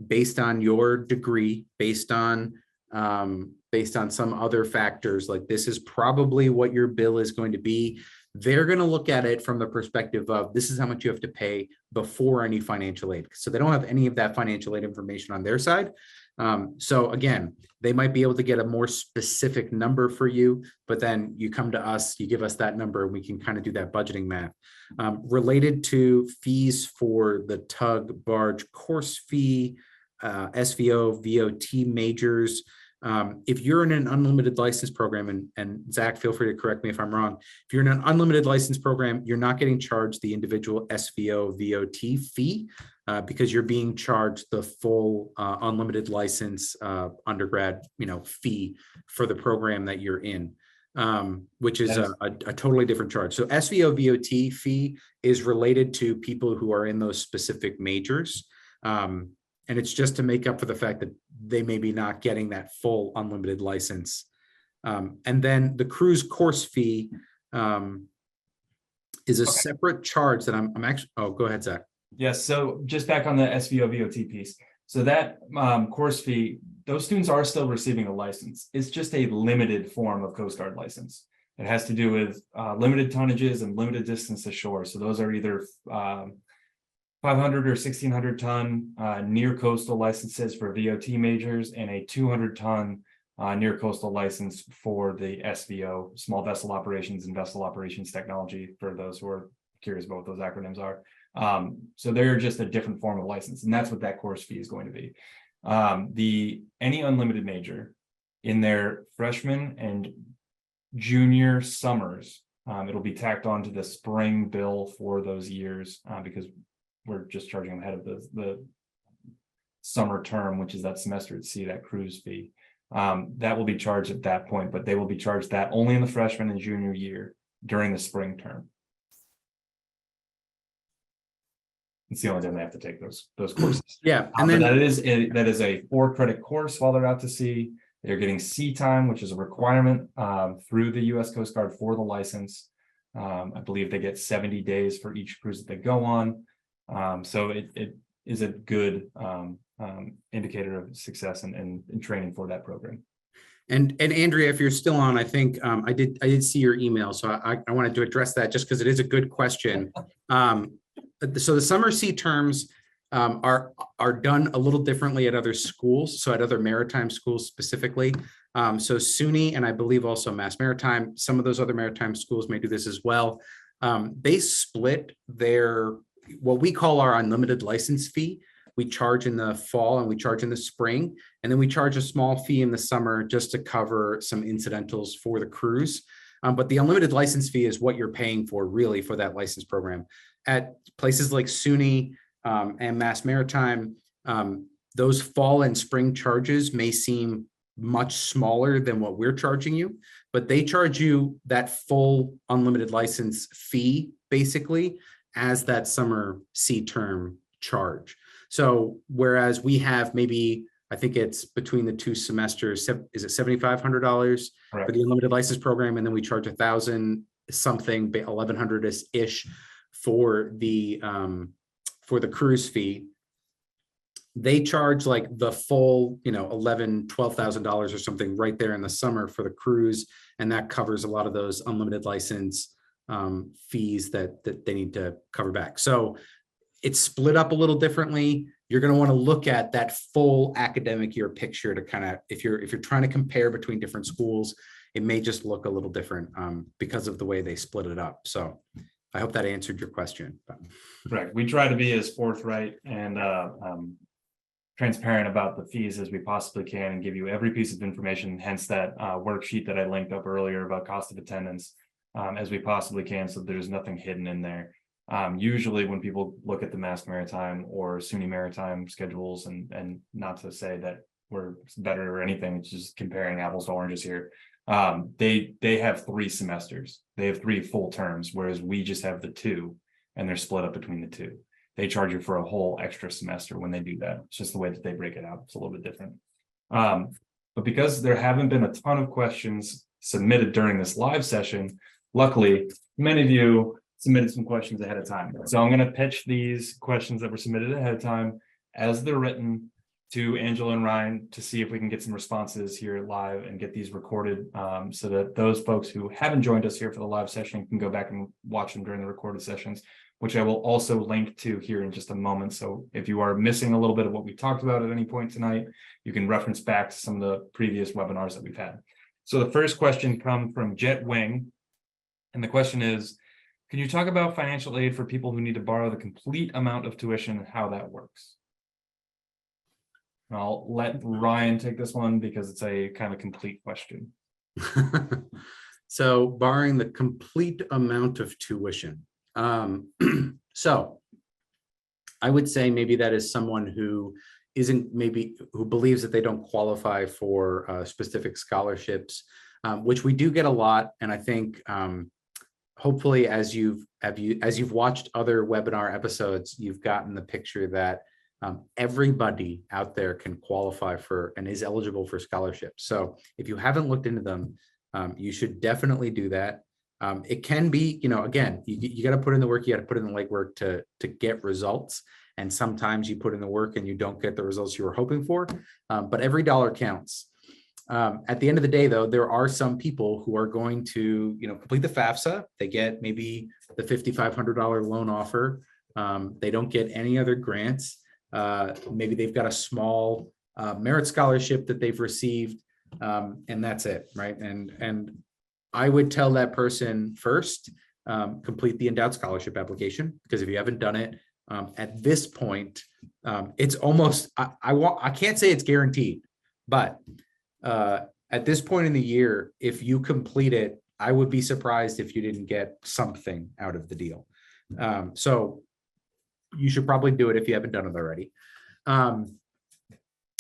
based on your degree, based on some other factors, like this is probably what your bill is going to be. They're going to look at it from the perspective of this is how much you have to pay before any financial aid. So they don't have any of that financial aid information on their side. So again, they might be able to get a more specific number for you, but then you come to us, you give us that number, and we can kind of do that budgeting math. Related to fees for the tug barge course fee, SVO, VOT majors, if you're in an unlimited license program, and Zach, feel free to correct me if I'm wrong, if you're in an unlimited license program, you're not getting charged the individual SVO, VOT fee because you're being charged the full unlimited license undergrad, fee for the program that you're in, which is a totally different charge. So SVO, VOT fee is related to people who are in those specific majors. And it's just to make up for the fact that they may be not getting that full unlimited license. And then the cruise course fee is a separate charge that I'm actually, oh, go ahead, Zach. Yes, so just back on the SVO VOT piece. So that course fee, those students are still receiving a license. It's just a limited form of Coast Guard license. It has to do with limited tonnages and limited distance to shore. So those are either 500 or 1600 ton near coastal licenses for VOT majors and a 200 ton near coastal license for the SVO, small vessel operations and vessel operations technology, for those who are curious about what those acronyms are. So they're just a different form of license, and that's what that course fee is going to be. Any unlimited major in their freshman and junior summers, it'll be tacked on to the spring bill for those years because we're just charging them ahead of the summer term, which is that semester at sea, that cruise fee. That will be charged at that point, but they will be charged that only in the freshman and junior year during the spring term. It's the only time they have to take those courses. Yeah, And then that is a 4-credit course while they're out to sea. They're getting sea time, which is a requirement through the U.S. Coast Guard for the license. I believe they get 70 days for each cruise that they go on. So it is a good indicator of success and training for that program. And Andrea, if you're still on, I think I did see your email, so I wanted to address that just because it is a good question. So the summer sea terms are done a little differently at other schools, so at other maritime schools specifically. So SUNY and I believe also Mass Maritime, some of those other maritime schools may do this as well. They split what we call our unlimited license fee. We charge in the fall and we charge in the spring, and then we charge a small fee in the summer just to cover some incidentals for the cruise. But the unlimited license fee is what you're paying for really for that license program. At places like SUNY and Mass Maritime, those fall and spring charges may seem much smaller than what we're charging you, but they charge you that full unlimited license fee basically as that summer sea term charge. So whereas we have maybe, I think it's between the two semesters, is it $7,500 for the unlimited license program, and then we charge $1,000 something, $1,100-ish for the cruise fee. They charge like the full, $11,000-$12,000 or something right there in the summer for the cruise, and that covers a lot of those unlimited license fees that they need to cover back. So it's split up a little differently. You're going to want to look at that full academic year picture to kind of, if you're trying to compare between different schools, it may just look a little different because of the way they split it up. So I hope that answered your question. Right. We try to be as forthright and transparent about the fees as we possibly can and give you every piece of information, hence that worksheet that I linked up earlier about cost of attendance as we possibly can, so there's nothing hidden in there. Usually when people look at the Mass Maritime or SUNY Maritime schedules, and not to say that we're better or anything, it's just comparing apples to oranges here. They have 3 semesters. They have 3 full terms, whereas we just have the 2, and they're split up between the 2. They charge you for a whole extra semester when they do that. It's just the way that they break it out. It's a little bit different. But because there haven't been a ton of questions submitted during this live session, luckily, many of you submitted some questions ahead of time. So I'm going to pitch these questions that were submitted ahead of time as they're written to Angela and Ryan to see if we can get some responses here live and get these recorded so that those folks who haven't joined us here for the live session can go back and watch them during the recorded sessions, which I will also link to here in just a moment. So if you are missing a little bit of what we talked about at any point tonight, you can reference back to some of the previous webinars that we've had. So the first question comes from Jet Wing. And the question is, can you talk about financial aid for people who need to borrow the complete amount of tuition and how that works? And I'll let Ryan take this one because it's a kind of complete question. So borrowing the complete amount of tuition. So I would say maybe that is someone who who believes that they don't qualify for specific scholarships, which we do get a lot. And I think hopefully as you've watched other webinar episodes, you've gotten the picture that everybody out there can qualify for and is eligible for scholarships. So if you haven't looked into them, you should definitely do that. It can be, again, you got to put in the work, you got to put in the legwork to get results. And sometimes you put in the work and you don't get the results you were hoping for, but every dollar counts. At the end of the day, though, there are some people who are going to, complete the FAFSA. They get maybe the $5,500 loan offer. They don't get any other grants. Maybe they've got a small merit scholarship that they've received, and that's it, right? And I would tell that person first, complete the endowed scholarship application, because if you haven't done it, at this point, it's almost, I can't say it's guaranteed, but at this point in the year, if you complete it, I would be surprised if you didn't get something out of the deal. So you should probably do it if you haven't done it already.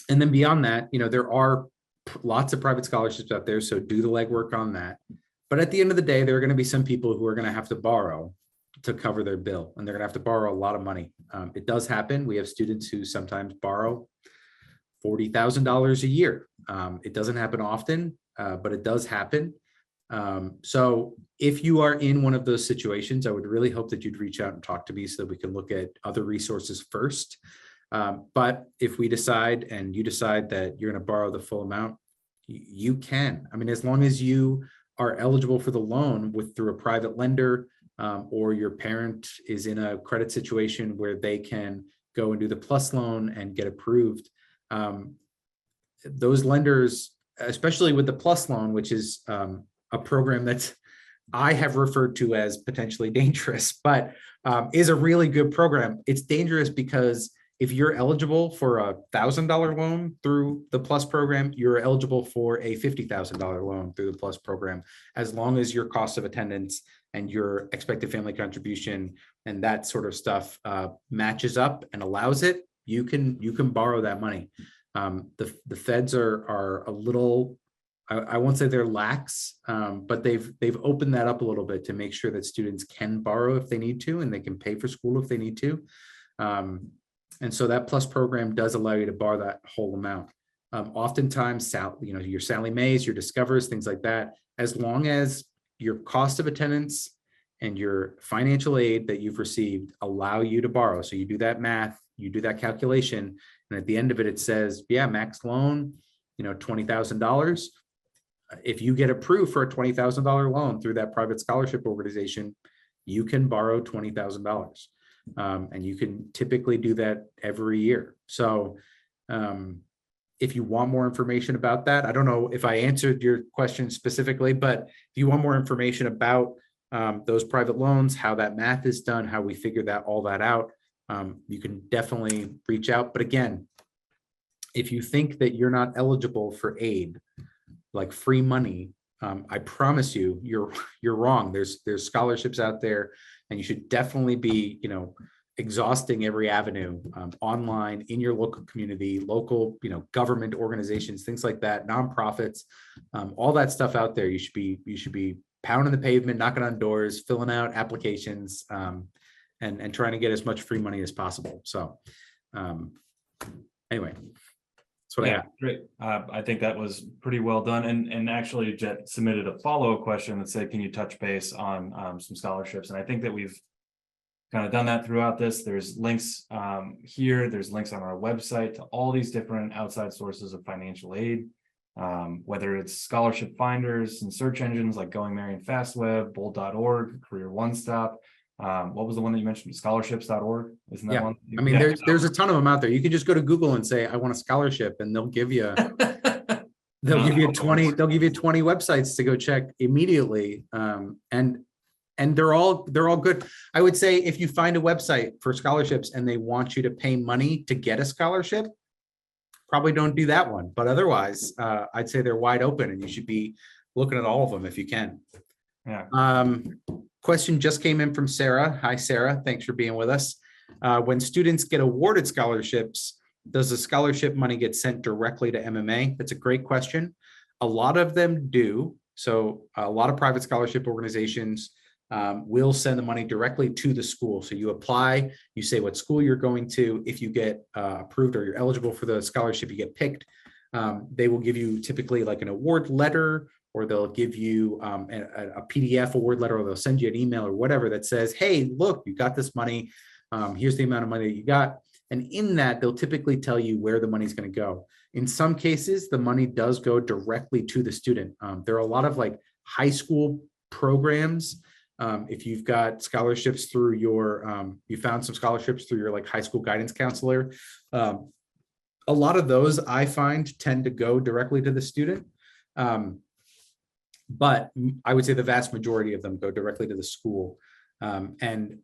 And then beyond that, there are lots of private scholarships out there, so do the legwork on that. But at the end of the day, there are going to be some people who are going to have to borrow to cover their bill, and they're going to have to borrow a lot of money. It does happen. We have students who sometimes borrow $40,000 a year. It doesn't happen often, but it does happen. So if you are in one of those situations, I would really hope that you'd reach out and talk to me so that we can look at other resources first. But if we decide and you decide that you're going to borrow the full amount, you can. I mean, as long as you are eligible for the loan through a private lender, or your parent is in a credit situation where they can go and do the plus loan and get approved. Those lenders, especially with the plus loan, which is a program that I have referred to as potentially dangerous, but is a really good program. It's dangerous because if you're eligible for a $1,000 loan through the plus program, you're eligible for a $50,000 loan through the plus program, as long as your cost of attendance and your expected family contribution and that sort of stuff matches up and allows it. You can borrow that money. The feds are a little, I won't say they're lax, but they've opened that up a little bit to make sure that students can borrow if they need to, and they can pay for school if they need to. And so that plus program does allow you to borrow that whole amount. Oftentimes, your Sally Mays, your Discovers, things like that, as long as your cost of attendance and your financial aid that you've received allow you to borrow. So you do that math, you do that calculation, and at the end of it, it says, yeah, max loan, $20,000. If you get approved for a $20,000 loan through that private scholarship organization, you can borrow $20,000. And you can typically do that every year. So if you want more information about that, I don't know if I answered your question specifically, but if you want more information about those private loans, how that math is done, how we figure all that out, you can definitely reach out. But again, if you think that you're not eligible for aid, like free money, I promise you, you're wrong. There's scholarships out there, and you should definitely be, exhausting every avenue, online, in your local community, local, government organizations, things like that, nonprofits, all that stuff out there. You should be pounding the pavement, knocking on doors, filling out applications, and trying to get as much free money as possible. So anyway. So yeah, great. I think that was pretty well done. And actually Jet submitted a follow-up question that said, can you touch base on some scholarships? And I think that we've kind of done that throughout this. There's links here. There's links on our website to all these different outside sources of financial aid, whether it's scholarship finders and search engines like Going Merry and FastWeb, bold.org, Career One Stop. What was the one that you mentioned? Scholarships.org. Isn't that one? I mean, there's a ton of them out there. You can just go to Google and say, I want a scholarship, and they'll give you, they'll give you 20 websites to go check immediately. And they're all good. I would say if you find a website for scholarships and they want you to pay money to get a scholarship, probably don't do that one. But otherwise, I'd say they're wide open, and you should be looking at all of them if you can. Yeah. Question just came in from Sarah. Hi, Sarah. Thanks for being with us. When students get awarded scholarships, does the scholarship money get sent directly to MMA? That's a great question. A lot of them do. So a lot of private scholarship organizations will send the money directly to the school. So you apply, you say what school you're going to. If you get approved or you're eligible for the scholarship, you get picked. They will give you typically like an award letter, or they'll give you a PDF award letter, or they'll send you an email or whatever that says, hey, look, you got this money. Here's the amount of money that you got. And in that, they'll typically tell you where the money's going to go. In some cases, the money does go directly to the student. There are a lot of like high school programs. If you've got scholarships through your, you found some scholarships through your like high school guidance counselor. A lot of those I find tend to go directly to the student. But I would say the vast majority of them go directly to the school. And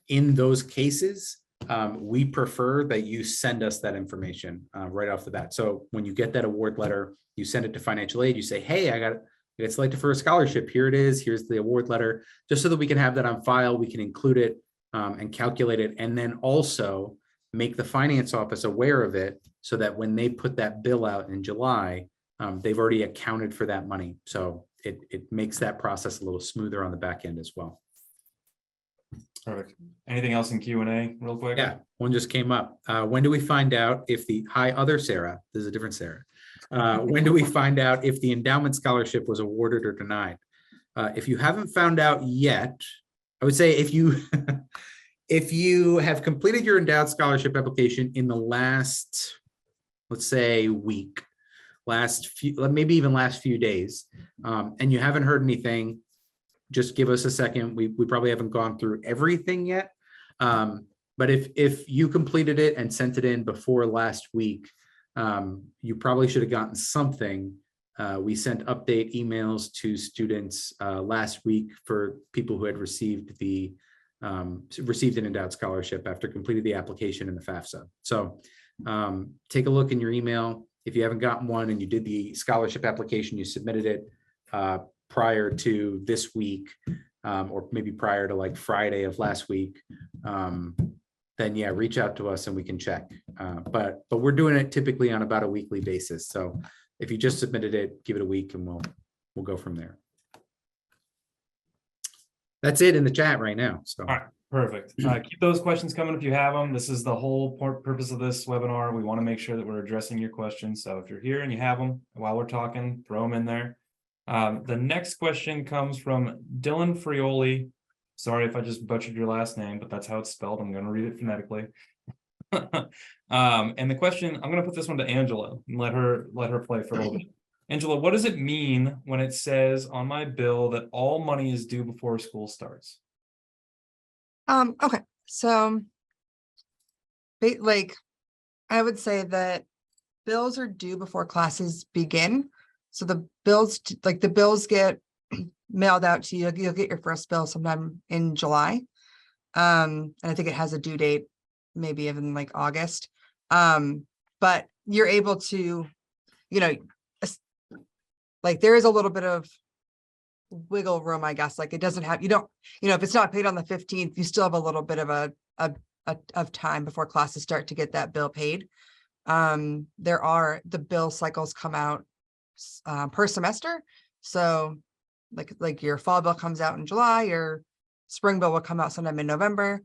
in those cases, we prefer that you send us that information right off the bat. So when you get that award letter, you send it to financial aid, you say, hey, I got selected for a scholarship. Here it is. Here's the award letter, just so that we can have that on file. We can include it and calculate it, and then also make the finance office aware of it so that when they put that bill out in July, they've already accounted for that money. So it makes that process a little smoother on the back end as well. Perfect. Anything else in Q&A real quick? Yeah, one just came up. When do we find out if the other Sarah, this is a different Sarah. When do we find out if the endowment scholarship was awarded or denied? If you haven't found out yet, I would say if you if you have completed your endowed scholarship application in the last, let's say, week, maybe even last few days, and you haven't heard anything, just give us a second. We probably haven't gone through everything yet. But if you completed it and sent it in before last week, you probably should have gotten something. We sent update emails to students last week for people who had received an endowed scholarship after completing the application in the FAFSA. So take a look in your email. If you haven't gotten one and you did the scholarship application, you submitted it prior to this week, or maybe prior to like Friday of last week, then yeah, reach out to us and we can check. But we're doing it typically on about a weekly basis. So if you just submitted it, give it a week and we'll go from there. That's it in the chat right now. So All right, perfect. Keep those questions coming if you have them. This is the whole purpose of this webinar. We want to make sure that we're addressing your questions. So if you're here and you have them while we're talking, throw them in there. The next question comes from Dylan Frioli. Sorry if I just butchered your last name, but that's how it's spelled. I'm going to read it phonetically. And the question, I'm going to put this one to Angela and let her play for a little bit. Angela, what does it mean when it says on my bill that all money is due before school starts? Okay, so like I would say that bills are due before classes begin. So the bills get mailed out to you. You'll get your first bill sometime in July. And I think it has a due date, maybe even like August. But you're able to, like there is a little bit of wiggle room, I guess. Like it doesn't have, if it's not paid on the 15th, you still have a little bit of time before classes start to get that bill paid. The bill cycles come out per semester. So like your fall bill comes out in July, your spring bill will come out sometime in November.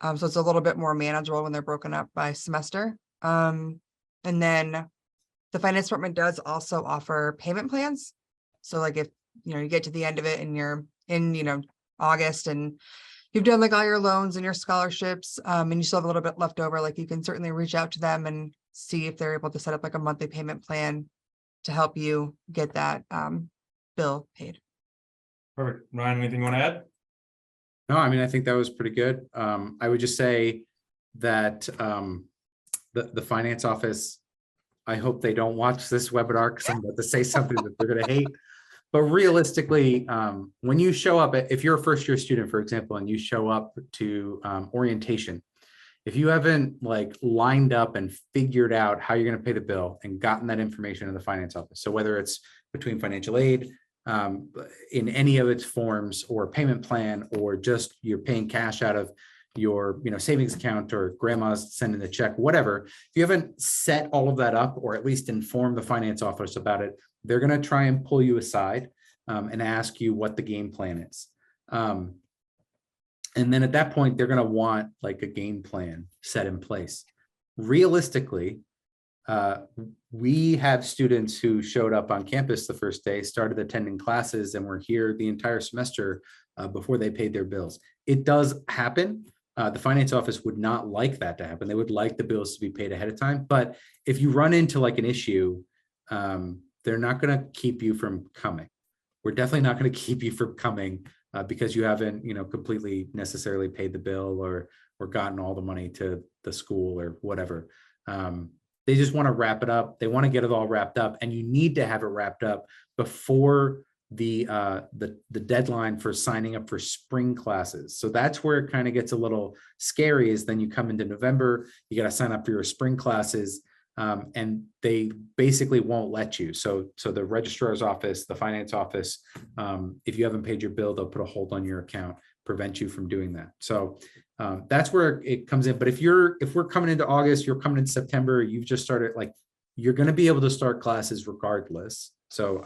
So it's a little bit more manageable when they're broken up by semester. And then the finance department does also offer payment plans. So like if, you get to the end of it and you're in, August and you've done like all your loans and your scholarships, and you still have a little bit left over, like you can certainly reach out to them and see if they're able to set up like a monthly payment plan to help you get that bill paid. Perfect. Ryan, anything you want to add? no, I mean, I think that was pretty good. I would just say that the finance office, I hope they don't watch this webinar because I'm about to say something that they're going to hate. But realistically, when you show up, if you're a first year student, for example, and you show up to orientation, if you haven't like lined up and figured out how you're going to pay the bill and gotten that information in the finance office, so whether it's between financial aid in any of its forms or payment plan, or just you're paying cash out of your savings account or grandma's sending the check, whatever, if you haven't set all of that up or at least inform the finance office about it, they're going to try and pull you aside and ask you what the game plan is. And then at that point, they're going to want like a game plan set in place. Realistically, we have students who showed up on campus the first day, started attending classes, and were here the entire semester before they paid their bills. It does happen. The finance office would not like that to happen. They would like the bills to be paid ahead of time. But if you run into like an issue, they're not going to keep you from coming. We're definitely not going to keep you from coming because you haven't, completely necessarily paid the bill or gotten all the money to the school or whatever. They just want to wrap it up. They want to get it all wrapped up, and you need to have it wrapped up before the deadline for signing up for spring classes. So that's where it kind of gets a little scary, is then you come into November, you got to sign up for your spring classes, and they basically won't let you. So the registrar's office, the finance office, if you haven't paid your bill, they'll put a hold on your account, prevent you from doing that. So That's where it comes in. But if we're coming into August, you're coming in September, you've just started, like, you're going to be able to start classes regardless. So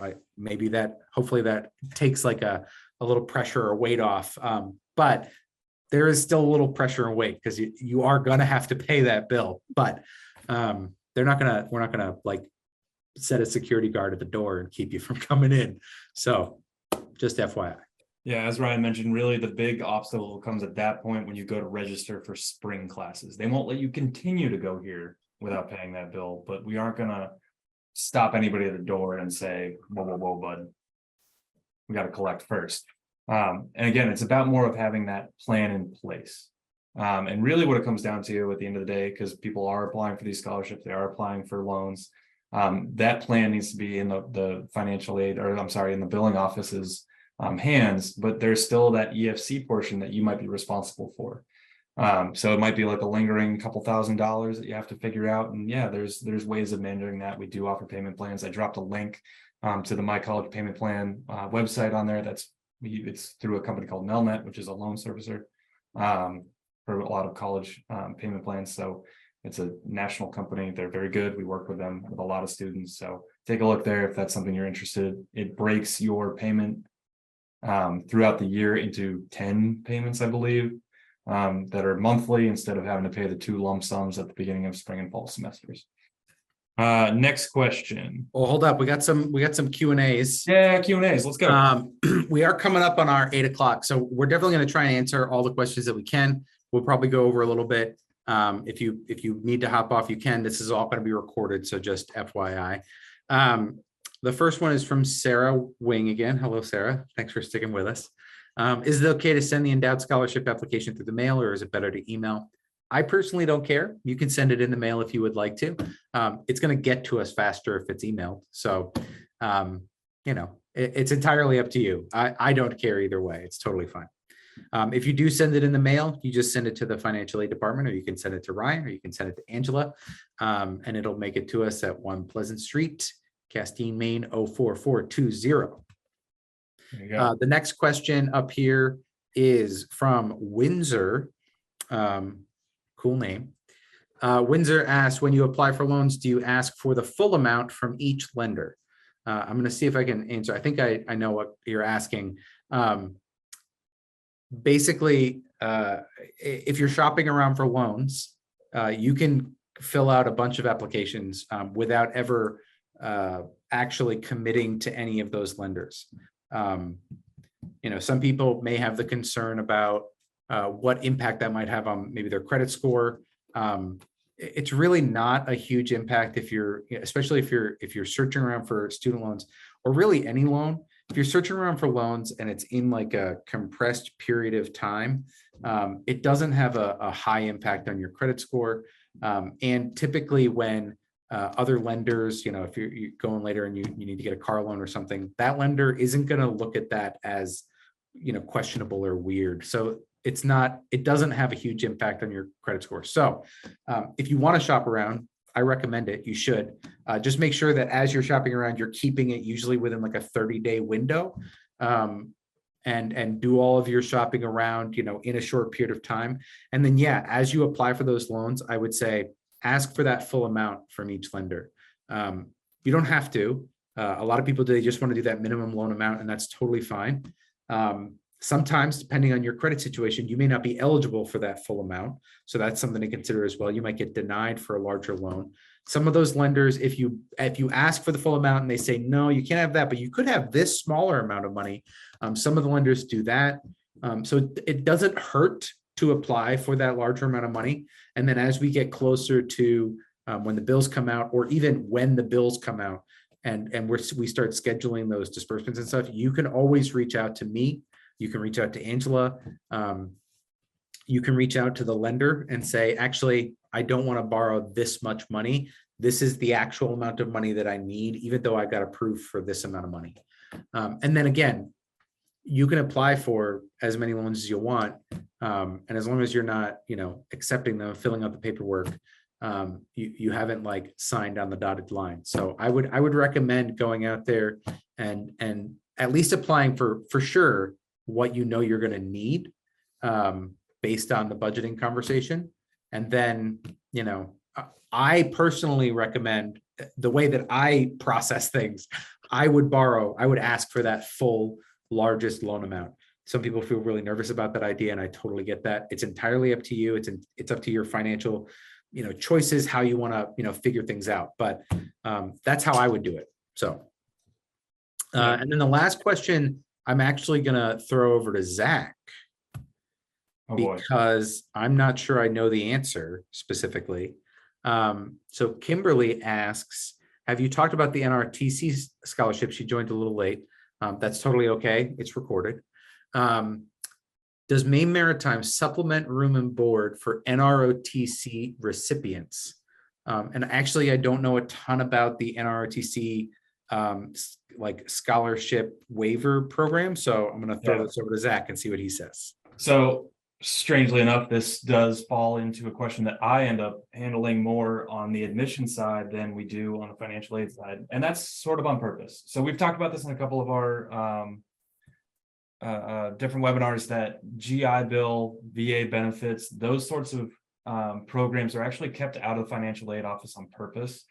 hopefully that takes like a little pressure or weight off. But there is still a little pressure and weight because you are going to have to pay that bill, but we're not gonna like set a security guard at the door and keep you from coming in. So just FYI. Yeah, as Ryan mentioned, really the big obstacle comes at that point when you go to register for spring classes. They won't let you continue to go here without paying that bill, but we aren't gonna stop anybody at the door and say, whoa, bud. We got to collect first. And again, it's about more of having that plan in place. And really what it comes down to at the end of the day, because people are applying for these scholarships, they are applying for loans. That plan needs to be in the financial aid, or I'm sorry, in the billing office's hands, but there's still that EFC portion that you might be responsible for. So it might be like a lingering couple $1,000s that you have to figure out. And yeah, there's ways of managing that. We do offer payment plans. I dropped a link to the My College Payment Plan website on there. It's through a company called Melnet, which is a loan servicer for a lot of college payment plans. So it's a national company. They're very good. We work with them with a lot of students. So take a look there if that's something you're interested in. It breaks your payment throughout the year into 10 payments, I believe, that are monthly instead of having to pay the 2 lump sums at the beginning of spring and fall semesters. Next question. Well, hold up. We got some Q&As. Yeah, Q&As. Let's go. We are coming up on our 8 o'clock. So we're definitely going to try and answer all the questions that we can. We'll probably go over a little bit. If you need to hop off, you can. This is all going to be recorded. So just FYI. The first one is from Sarah Wing again. Hello, Sarah. Thanks for sticking with us. Is it okay to send the endowed scholarship application through the mail, or is it better to email? I personally don't care. You can send it in the mail if you would like to. It's going to get to us faster if it's emailed. So, it's entirely up to you. I don't care either way. It's totally fine. If you do send it in the mail, you just send it to the financial aid department, or you can send it to Ryan, or you can send it to Angela, and it'll make it to us at 1 Pleasant Street, Castine, Maine, 04420. There you go. The next question up here is from Windsor. Cool name. Windsor asks, when you apply for loans, do you ask for the full amount from each lender? I'm going to see if I can answer. I think I know what you're asking. Basically, if you're shopping around for loans, you can fill out a bunch of applications without ever actually committing to any of those lenders. Some people may have the concern about what impact that might have on maybe their credit score. It's really not a huge impact especially if you're searching around for student loans, or really any loan. If you're searching around for loans and it's in like a compressed period of time, it doesn't have a high impact on your credit score. And typically when other lenders, if you're going later and you need to get a car loan or something, that lender isn't going to look at that as, questionable or weird. So it doesn't have a huge impact on your credit score. So if you want to shop around, I recommend it. You should just make sure that as you're shopping around, you're keeping it usually within like a 30-day window, and do all of your shopping around, in a short period of time. And then, as you apply for those loans, I would say, ask for that full amount from each lender. You don't have to. A lot of people do. They just want to do that minimum loan amount, and that's totally fine. Sometimes, depending on your credit situation, you may not be eligible for that full amount. So that's something to consider as well. You might get denied for a larger loan. Some of those lenders, if you ask for the full amount and they say, no, you can't have that, but you could have this smaller amount of money. Some of the lenders do that. So it doesn't hurt to apply for that larger amount of money. And then as we get closer to when the bills come out, or even when the bills come out and we start scheduling those disbursements and stuff, you can always reach out to me. You can reach out to Angela. You can reach out to the lender and say, actually, I don't want to borrow this much money. This is the actual amount of money that I need, even though I got approved for this amount of money. And then again, you can apply for as many loans as you want. And as long as you're not, accepting them, filling out the paperwork, you haven't like signed on the dotted line. So I would recommend going out there and at least applying for sure what you're going to need, based on the budgeting conversation. And then, you know, I personally recommend the way that I process things. I would ask for that full largest loan amount. Some people feel really nervous about that idea, and I totally get that. It's entirely up to you. It's up to your financial, you know, choices, how you want to, you know, figure things out. But that's how I would do it. So, and then the last question, I'm actually going to throw over to Zach. Oh, boy. Because I'm not sure I know the answer specifically. So Kimberly asks, have you talked about the NRTC scholarship? She joined a little late. That's totally okay. It's recorded. Does Maine Maritime supplement room and board for NROTC recipients? And actually, I don't know a ton about the NROTC like scholarship waiver program. So I'm going to throw this over to Zach and see what he says. So strangely enough, this does fall into a question that I end up handling more on the admission side than we do on the financial aid side. And that's sort of on purpose. So we've talked about this in a couple of our different webinars, that GI Bill, VA benefits, those sorts of programs are actually kept out of the financial aid office on purpose.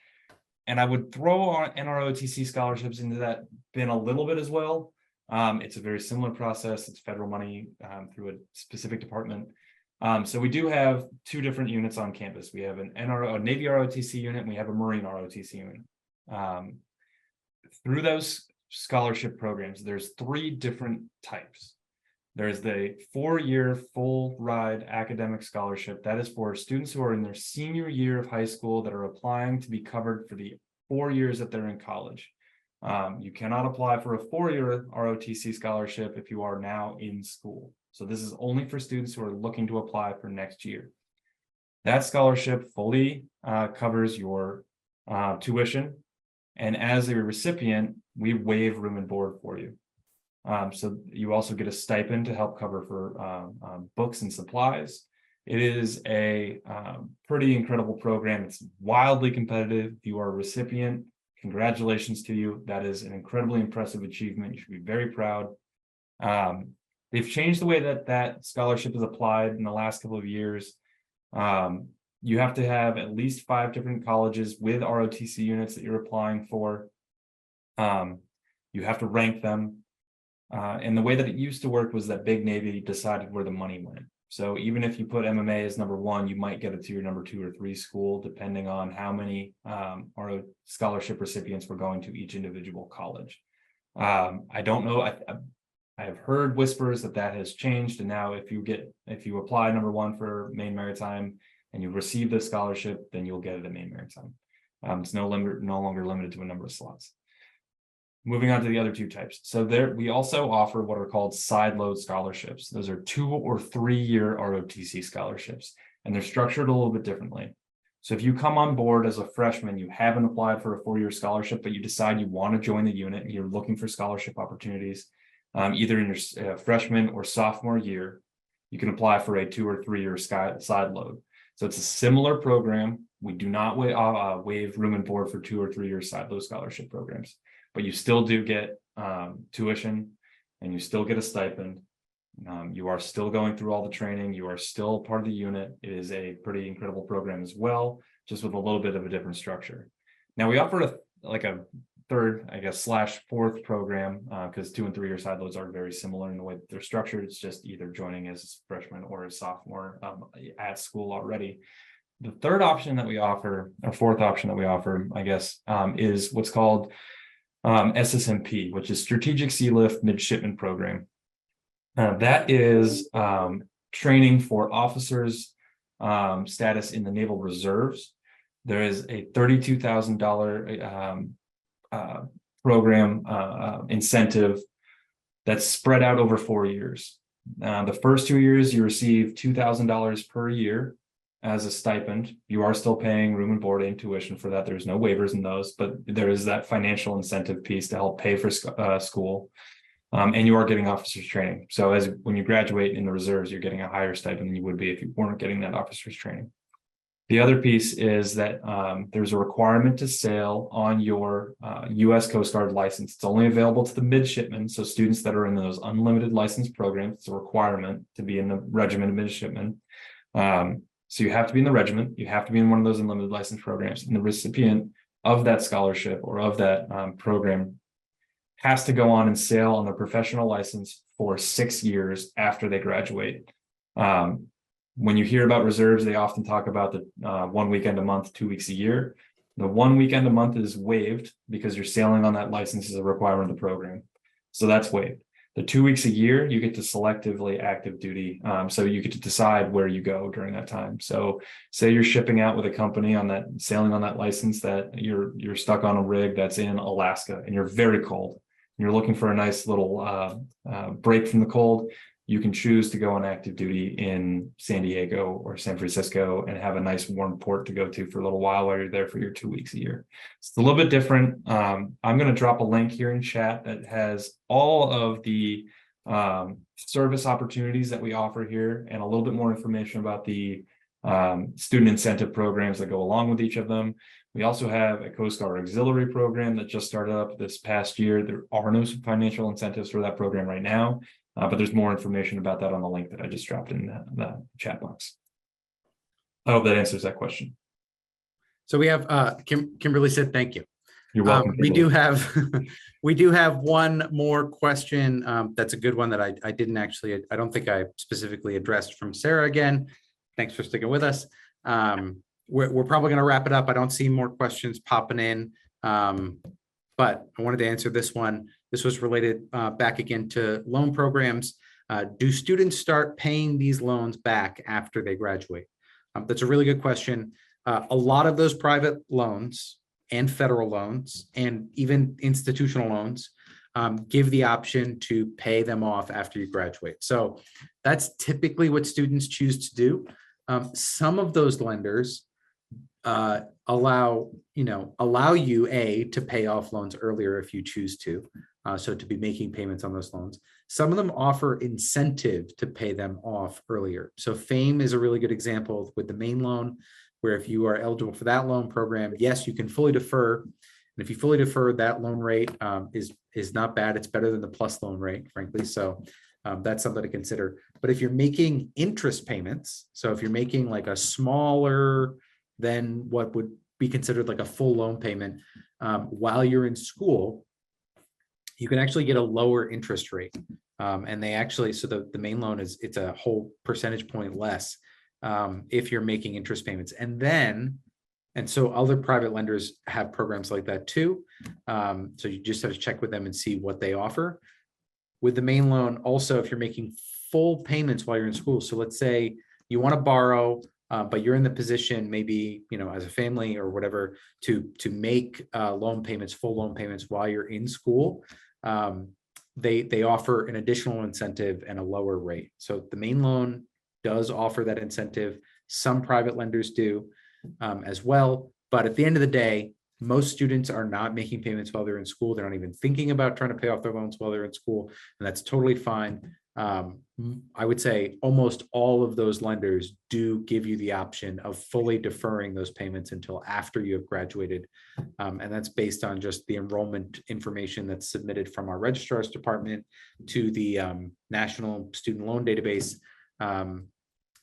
And I would throw on NROTC scholarships into that bin a little bit as well. It's a very similar process. It's federal money through a specific department. So we do have two different units on campus. We have a Navy ROTC unit, and we have a Marine ROTC unit. Through those scholarship programs, there's three different types. There's the 4-year full ride academic scholarship. That is for students who are in their senior year of high school that are applying to be covered for the 4 years that they're in college. You cannot apply for a 4-year ROTC scholarship if you are now in school. So this is only for students who are looking to apply for next year. That scholarship fully covers your tuition. And as a recipient, we waive room and board for you. So you also get a stipend to help cover for books and supplies. It is a pretty incredible program. It's wildly competitive. If you are a recipient, congratulations to you. That is an incredibly impressive achievement. You should be very proud. They've changed the way that that scholarship is applied in the last couple of years. You have to have at least 5 different colleges with ROTC units that you're applying for. You have to rank them. And the way that it used to work was that Big Navy decided where the money went. So even if you put MMA as number 1, you might get it to your number 2 or 3 school, depending on how many scholarship recipients were going to each individual college. I don't know. I have heard whispers that that has changed, and now if you apply number 1 for Maine Maritime and you receive the scholarship, then you'll get it at Maine Maritime. It's no longer limited to a number of slots. Moving on to the other 2 types. So we also offer what are called side load scholarships. Those are 2 or 3 year ROTC scholarships, and they're structured a little bit differently. So if you come on board as a freshman, you haven't applied for a 4-year scholarship, but you decide you want to join the unit and you're looking for scholarship opportunities, either in your freshman or sophomore year, you can apply for a 2 or 3 year side load. So it's a similar program. We do not waive room and board for 2 or 3 year side load scholarship programs, but you still do get tuition, and you still get a stipend. You are still going through all the training. You are still part of the unit. It is a pretty incredible program as well, just with a little bit of a different structure. Now we offer a third, I guess, /4th program, because 2 and 3 year side loads are very similar in the way that they're structured. It's just either joining as a freshman or a sophomore at school already. The third option that we offer, or 4th option that we offer, I guess, is what's called SSMP, which is Strategic Sea Lift Midshipman Program. That is training for officers status in the Naval Reserves. There is a $32,000 program incentive that's spread out over 4 years. The first 2 years, you receive $2,000 per year as a stipend. You are still paying room and board and tuition for that. There's no waivers in those, but there is that financial incentive piece to help pay for school. And you are getting officers training. So when you graduate in the reserves, you're getting a higher stipend than you would be if you weren't getting that officers training. The other piece is that there's a requirement to sail on your U.S. Coast Guard license. It's only available to the midshipmen, so students that are in those unlimited license programs. It's a requirement to be in the regiment of midshipmen. So you have to be in the regiment. You have to be in one of those unlimited license programs, and the recipient of that scholarship or of that program has to go on and sail on their professional license for 6 years after they graduate. When you hear about reserves, they often talk about the 1 weekend a month, 2 weeks a year. The 1 weekend a month is waived because you're sailing on that license as a requirement of the program. So that's waived. The 2 weeks a year, you get to selectively active duty. So you get to decide where you go during that time. So say you're shipping out with a company on that, sailing on that license, that you're stuck on a rig that's in Alaska and you're very cold. You're looking for a nice little break from the cold. You can choose to go on active duty in San Diego or San Francisco and have a nice warm port to go to for a little while you're there for your 2 weeks a year. It's a little bit different. I'm going to drop a link here in chat that has all of the service opportunities that we offer here and a little bit more information about the student incentive programs that go along with each of them. We also have a Coast Guard auxiliary program that just started up this past year. There are no financial incentives for that program right now. But there's more information about that on the link that I just dropped in the chat box. I hope that answers that question. So we have Kimberly said thank you. You're welcome. We do have we do have one more question. That's a good one that I didn't actually, I don't think I specifically addressed, from Sarah again. Thanks for sticking with us. We're probably going to wrap it up. I don't see more questions popping in, but I wanted to answer this one. This was related back again to loan programs. Do students start paying these loans back after they graduate? That's a really good question. A lot of those private loans and federal loans and even institutional loans give the option to pay them off after you graduate. So that's typically what students choose to do. Some of those lenders allow you to pay off loans earlier if you choose to. So to be making payments on those loans. Some of them offer incentive to pay them off earlier. So FAME is a really good example with the main loan, where if you are eligible for that loan program, yes, you can fully defer. And if you fully defer, that loan rate is not bad. It's better than the plus loan rate, frankly. So that's something to consider. But if you're making interest payments, so if you're making like a smaller than what would be considered like a full loan payment while you're in school, you can actually get a lower interest rate. And they actually, so the main loan it's a whole percentage point less if you're making interest payments. And so other private lenders have programs like that too. So you just have to check with them and see what they offer. With the main loan, also, if you're making full payments while you're in school, so let's say you want to borrow, but you're in the position, maybe, as a family or whatever, to make loan payments, full loan payments while you're in school, they offer an additional incentive and a lower rate. So the main loan does offer that incentive. Some private lenders do as well. But at the end of the day, most students are not making payments while they're in school. They're not even thinking about trying to pay off their loans while they're in school, and that's totally fine. I would say almost all of those lenders do give you the option of fully deferring those payments until after you have graduated. And that's based on just the enrollment information that's submitted from our registrar's department to the National Student Loan Database.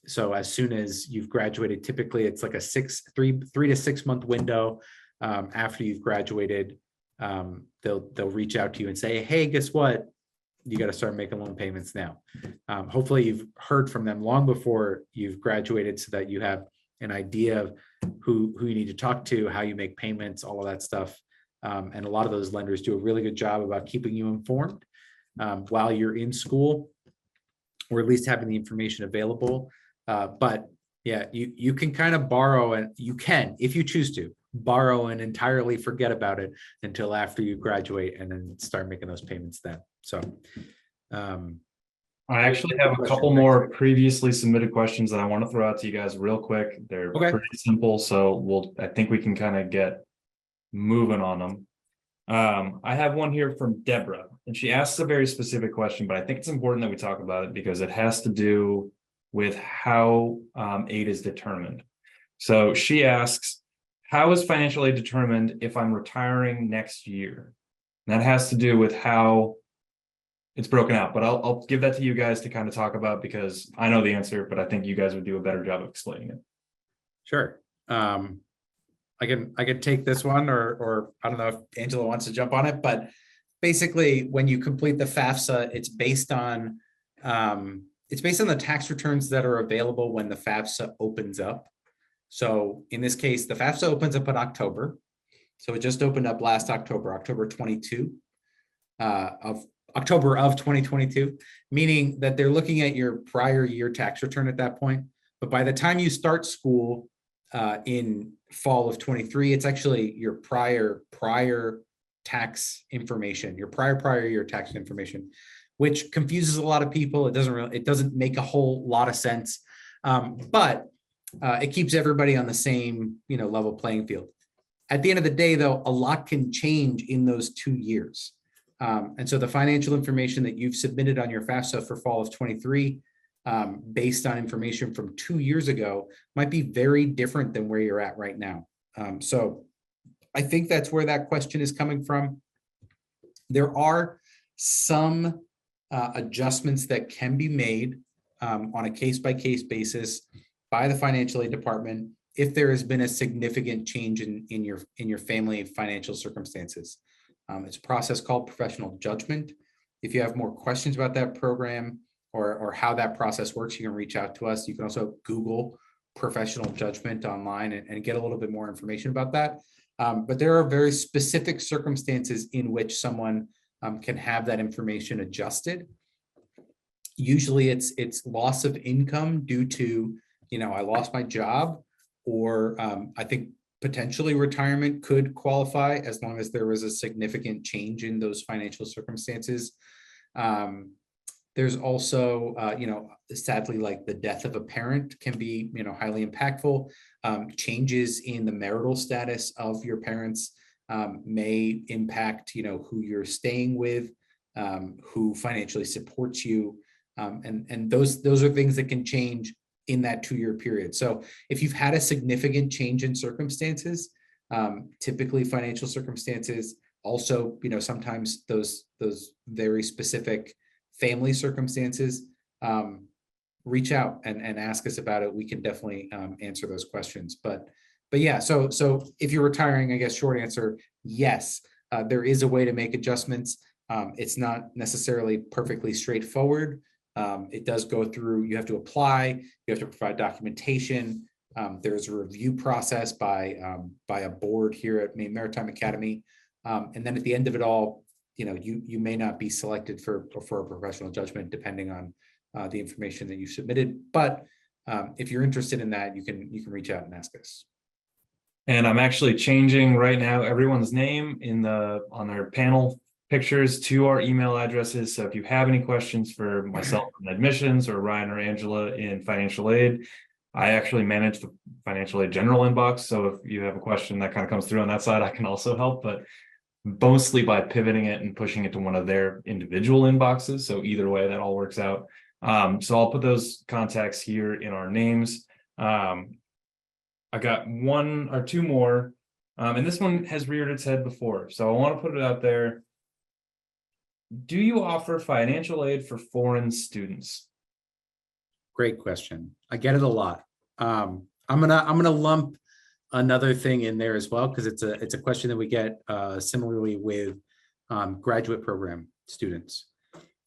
So as soon as you've graduated, typically it's like a 3 to 6 month window after you've graduated. They'll reach out to you and say, hey, guess what? You got to start making loan payments now. Hopefully you've heard from them long before you've graduated, so that you have an idea of who you need to talk to, how you make payments, all of that stuff. And a lot of those lenders do a really good job about keeping you informed while you're in school, or at least having the information available. But yeah, you can kind of borrow, and you can, if you choose to, borrow and entirely forget about it until after you graduate, and then start making those payments then. So I actually have a couple more previously submitted questions that I want to throw out to you guys real quick. They're pretty simple, so I think we can kind of get moving on them. I have one here from Deborah, and she asks a very specific question, but I think it's important that we talk about it because it has to do with how aid is determined. So she asks, how is financial aid determined if I'm retiring next year? And that has to do with how it's broken out, but I'll give that to you guys to kind of talk about because I know the answer, but I think you guys would do a better job of explaining it. Sure. I can take this one, or I don't know if Angela wants to jump on it, but basically when you complete the FAFSA, it's based on the tax returns that are available when the FAFSA opens up. So in this case, the FAFSA opens up in October. So it just opened up last October, October 2022, meaning that they're looking at your prior year tax return at that point. But by the time you start school in fall of 23, it's actually your prior tax information, your prior year tax information, which confuses a lot of people. It doesn't make a whole lot of sense, but it keeps everybody on the same level playing field. At the end of the day, though, a lot can change in those 2 years. And so the financial information that you've submitted on your FAFSA for fall of 23, based on information from 2 years ago, might be very different than where you're at right now. So I think that's where that question is coming from. There are some adjustments that can be made on a case-by-case basis by the financial aid department if there has been a significant change in your family financial circumstances. It's a process called professional judgment. If you have more questions about that program or how that process works, you can reach out to us. You can also Google professional judgment online and get a little bit more information about that. But there are very specific circumstances in which someone can have that information adjusted. Usually it's loss of income due to, I lost my job, or I think potentially retirement could qualify as long as there was a significant change in those financial circumstances. There's also, sadly, like the death of a parent can be, highly impactful. Changes in the marital status of your parents may impact, who you're staying with, who financially supports you. And those are things that can change in that 2-year period. So if you've had a significant change in circumstances, typically financial circumstances, also, sometimes those very specific family circumstances, reach out and ask us about it. We can definitely answer those questions. But yeah, so if you're retiring, I guess short answer, yes, there is a way to make adjustments. It's not necessarily perfectly straightforward. It does go through, you have to apply, you have to provide documentation. There's a review process by a board here at Maine Maritime Academy. And then at the end of it all, you may not be selected for a professional judgment depending on the information that you submitted. But if you're interested in that, you can reach out and ask us. And I'm actually changing right now everyone's name on their panel pictures to our email addresses. So if you have any questions for myself in admissions or Ryan or Angela in financial aid, I actually manage the financial aid general inbox. So if you have a question that kind of comes through on that side, I can also help, but mostly by pivoting it and pushing it to one of their individual inboxes. So either way, that all works out. So I'll put those contacts here in our names. I got 1 or 2 more, and this one has reared its head before. So I want to put it out there. Do you offer financial aid for foreign students? Great question. I get it a lot. I'm gonna lump another thing in there as well, because it's a question that we get similarly with graduate program students.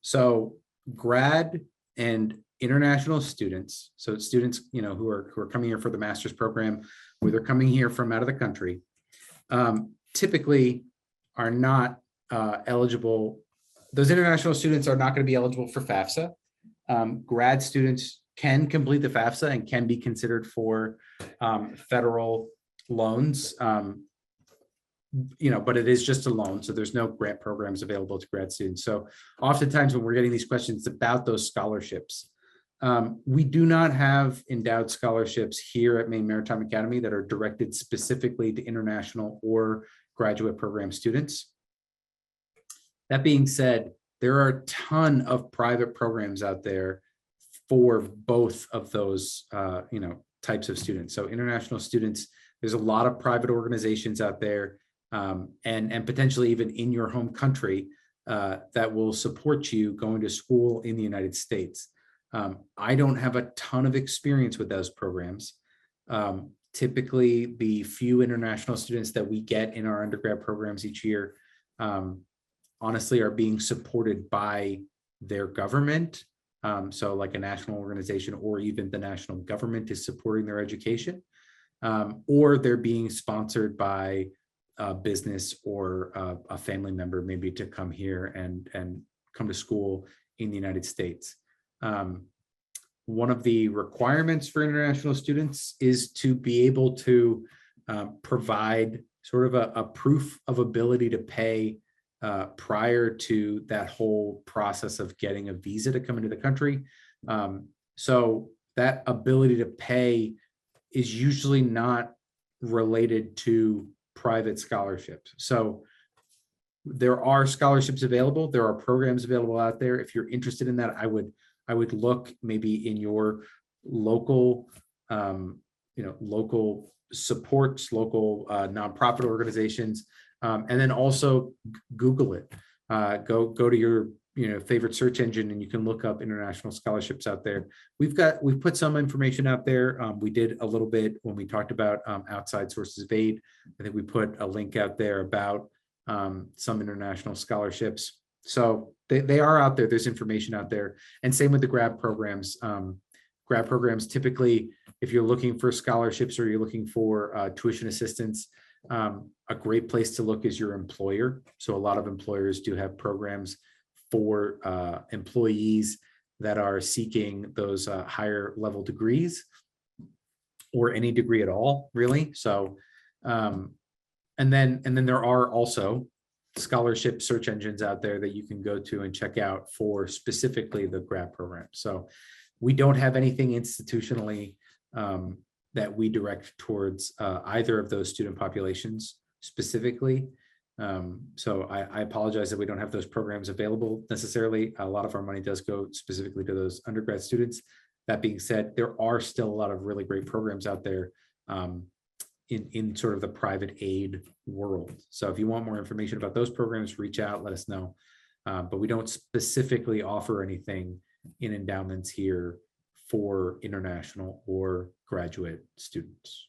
So grad and international students, so students who are coming here for the master's program, where they're coming here from out of the country, typically are not eligible. Those international students are not going to be eligible for FAFSA. Grad students can complete the FAFSA and can be considered for federal loans, but it is just a loan. So there's no grant programs available to grad students. So oftentimes when we're getting these questions about those scholarships, we do not have endowed scholarships here at Maine Maritime Academy that are directed specifically to international or graduate program students. That being said, there are a ton of private programs out there for both of those, types of students. So international students, there's a lot of private organizations out there, and potentially even in your home country, that will support you going to school in the United States. I don't have a ton of experience with those programs. Typically, the few international students that we get in our undergrad programs each year, honestly, are being supported by their government. So like a national organization, or even the national government is supporting their education, or they're being sponsored by a business or a family member, maybe to come here and come to school in the United States. One of the requirements for international students is to be able to provide sort of a proof of ability to pay prior to that whole process of getting a visa to come into the country. So that ability to pay is usually not related to private scholarships. So there are scholarships available. There are programs available out there. If you're interested in that, I would look maybe in your local, local supports, local nonprofit organizations, and then also Google it. Go to your favorite search engine, and you can look up international scholarships out there. We've put some information out there. We did a little bit when we talked about outside sources of aid. I think we put a link out there about some international scholarships. So they are out there. There's information out there, and same with the grad programs. Grad programs, typically, if you're looking for scholarships or you're looking for tuition assistance, a great place to look is your employer. So a lot of employers do have programs for employees that are seeking those higher level degrees, or any degree at all, really. So, and then there are also scholarship search engines out there that you can go to and check out for specifically the grad program. So we don't have anything institutionally that we direct towards either of those student populations specifically. So I apologize that we don't have those programs available necessarily. A lot of our money does go specifically to those undergrad students. That being said, there are still a lot of really great programs out there in sort of the private aid world. So if you want more information about those programs, reach out, let us know. But we don't specifically offer anything in endowments here for international or graduate students.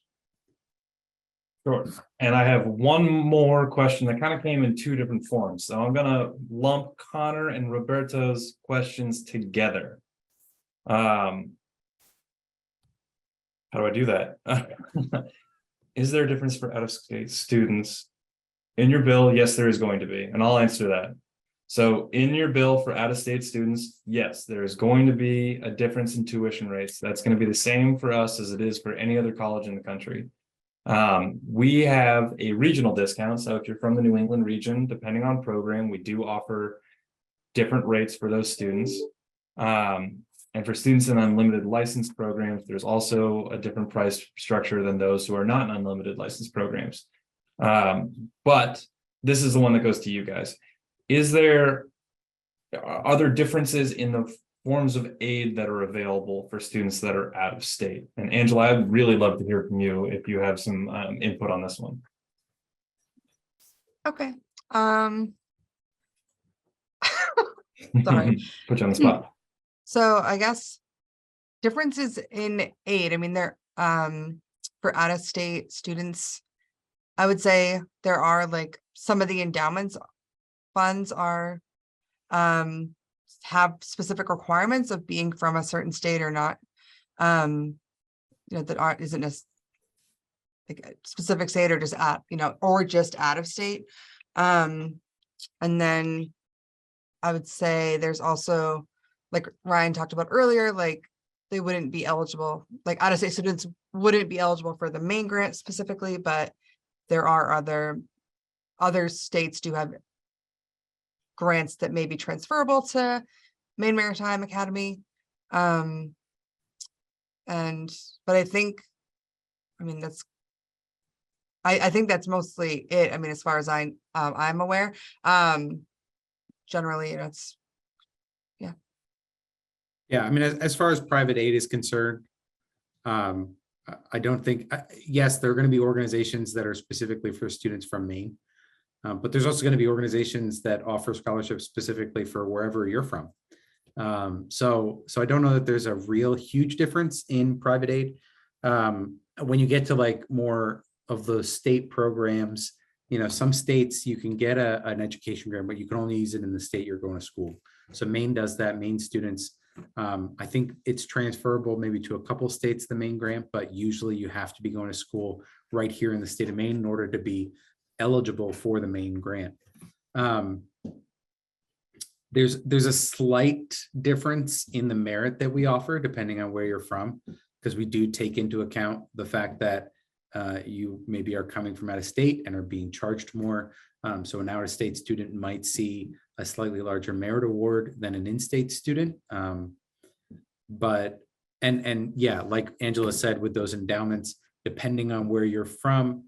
Sure. And I have one more question that kind of came in two different forms. So I'm going to lump Connor and Roberto's questions together. How do I do that? Is there a difference for out-of-state students? In your bill, yes, there is going to be, and I'll answer that. So in your bill for out-of-state students, yes, there is going to be a difference in tuition rates. That's going to be the same for us as it is for any other college in the country. We have a regional discount. So if you're from the New England region, depending on program, we do offer different rates for those students. And for students in unlimited license programs, there's also a different price structure than those who are not in unlimited license programs. But this is the one that goes to you guys. Are there differences in the forms of aid that are available for students that are out of state? And Angela, I'd really love to hear from you if you have some input on this one. Okay. Sorry. Put you on the spot. So I guess differences in aid. I mean, there for out of state students, I would say there are like some of the endowments funds are have specific requirements of being from a certain state or not. That isn't a like a specific state or just or just out of state. And then I would say there's also, like Ryan talked about earlier, like they wouldn't be eligible, like out of state students wouldn't be eligible for the main grant specifically, but there are other states do have grants that may be transferable to Maine Maritime Academy. But I think, I think that's mostly it. I mean, as far as I'm aware, generally, it's, Yeah, I mean, as far as private aid is concerned, I don't think, yes, there are going to be organizations that are specifically for students from Maine. But there's also going to be organizations that offer scholarships specifically for wherever you're from. So I don't know that there's a real huge difference in private aid. When you get to like more of those state programs, you know, some states you can get an education grant, but you can only use it in the state you're going to school. So Maine does that. Maine students, I think it's transferable maybe to a couple states, the Maine grant, but usually you have to be going to school right here in the state of Maine in order to be eligible for the Maine grant. There's a slight difference in the merit that we offer depending on where you're from, because we do take into account the fact that you maybe are coming from out of state and are being charged more. So an out-of-state student might see a slightly larger merit award than an in-state student. But yeah, like Angela said, with those endowments, depending on where you're from,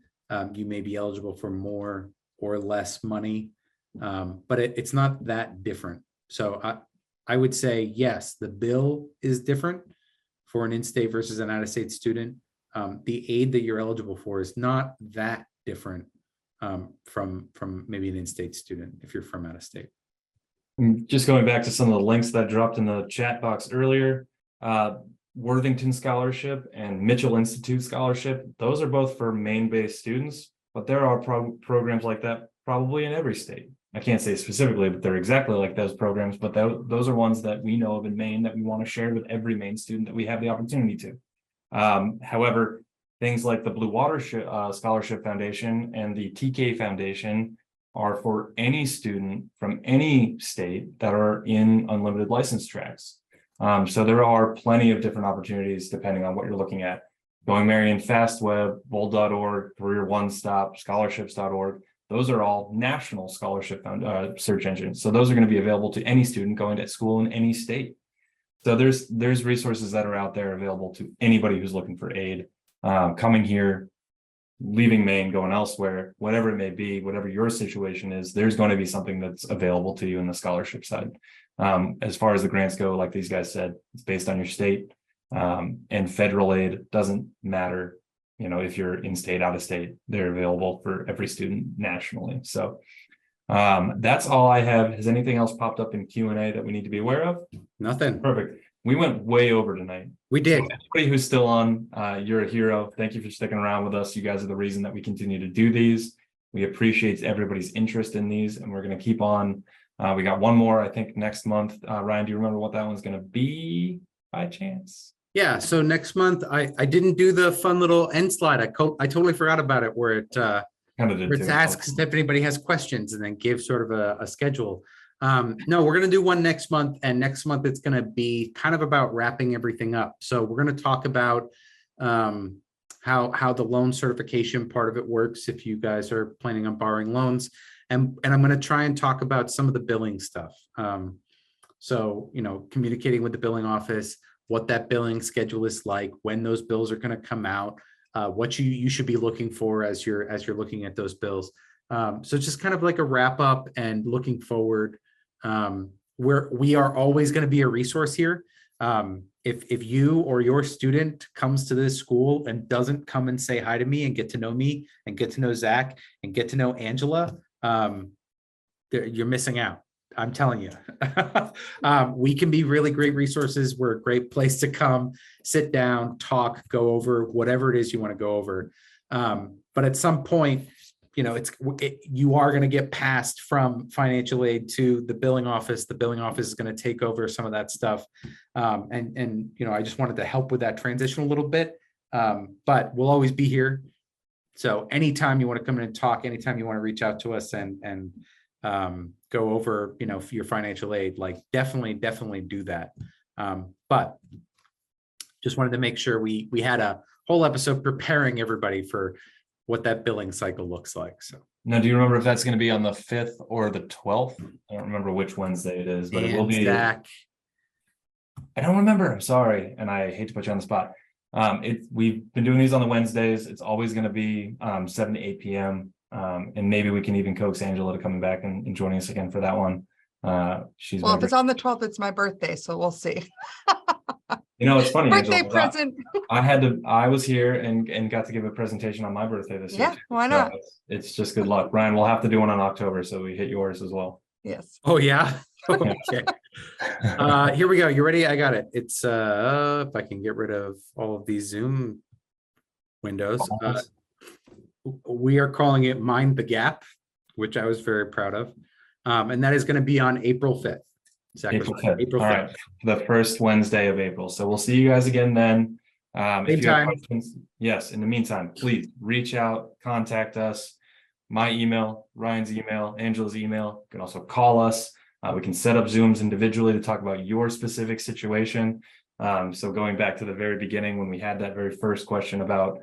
you may be eligible for more or less money, but it's not that different. So I would say, yes, the bill is different for an in-state versus an out-of-state student. The aid that you're eligible for is not that different from maybe an in-state student if you're from out of state. Just going back to some of the links that dropped in the chat box earlier, Worthington Scholarship and Mitchell Institute Scholarship, those are both for Maine-based students, but there are programs like that probably in every state. I can't say specifically, but they're exactly like those programs, but those are ones that we know of in Maine that we want to share with every Maine student that we have the opportunity to. However, things like the Blue Water Scholarship Foundation and the TK Foundation are for any student from any state that are in unlimited license tracks. So there are plenty of different opportunities depending on what you're looking at. Going Marion, FastWeb, Bold.org, Career One Stop, Scholarships.org. Those are all national scholarship search engines. So those are going to be available to any student going to school in any state. So there's resources that are out there available to anybody who's looking for aid, coming here, leaving Maine, going elsewhere, whatever it may be, whatever your situation is, there's going to be something that's available to you in the scholarship side. As far as the grants go, like these guys said, it's based on your state, and federal aid doesn't matter. You know, if you're in state, out of state, they're available for every student nationally. So that's all I have. Has anything else popped up in Q&A that we need to be aware of? Nothing. Perfect. We went way over tonight. We did. So anybody who's still on, you're a hero. Thank you for sticking around with us. You guys are the reason that we continue to do these. We appreciate everybody's interest in these, and we're going to keep on. We got one more, I think, next month. Ryan, do you remember what that one's going to be by chance? Yeah, so next month, I didn't do the fun little end slide. I totally forgot about it, where it Kind of did it too. asks if anybody has questions and then give sort of a schedule. No, we're going to do one next month, and next month it's going to be kind of about wrapping everything up. So we're going to talk about how the loan certification part of it works if you guys are planning on borrowing loans, and I'm going to try and talk about some of the billing stuff. So, you know, communicating with the billing office, what that billing schedule is like, when those bills are going to come out, what you should be looking for as you're looking at those bills. So just kind of like a wrap up and looking forward. We are always going to be a resource here. If you or your student comes to this school and doesn't come and say hi to me and get to know me and get to know Zach and get to know Angela, you're missing out. I'm telling you. We can be really great resources. We're a great place to come, sit down, talk, go over whatever it is you want to go over. But at some point, you know, you are going to get passed from financial aid to the billing office. The billing office is going to take over some of that stuff. And you know, I just wanted to help with that transition a little bit. But we'll always be here. So anytime you want to come in and talk, anytime you want to reach out to us and go over, you know, your financial aid, like definitely do that. But just wanted to make sure we had a whole episode preparing everybody for what that billing cycle looks like. So now, do you remember if that's going to be on the 5th or the 12th? I don't remember which Wednesday it is, but it will be. Zach. I don't remember. I'm sorry, and I hate to put you on the spot. We've been doing these on the Wednesdays. It's always going to be 7 to 8 p.m. And maybe we can even coax Angela to coming back and joining us again for that one. Well, if it's on the 12th, it's my birthday, so we'll see. You know, it's funny, Birthday Angela. present. I was here and got to give a presentation on my birthday this year. Yeah, too. why So not? it's just good luck. Ryan, we'll have to do one in October, so we hit yours as well. Yes. Oh, yeah. Okay. Here we go. You ready? I got it. It's if I can get rid of all of these Zoom windows. We are calling it Mind the Gap, which I was very proud of. And that is going to be on April 5th. April 5th. April All 5th. right, the first Wednesday of April. So we'll see you guys again then. If Same you have time. questions, yes, in the meantime, please reach out, contact us. My email, Ryan's email, Angela's email. You can also call us. We can set up Zooms individually to talk about your specific situation. So going back to the very beginning, when we had that very first question about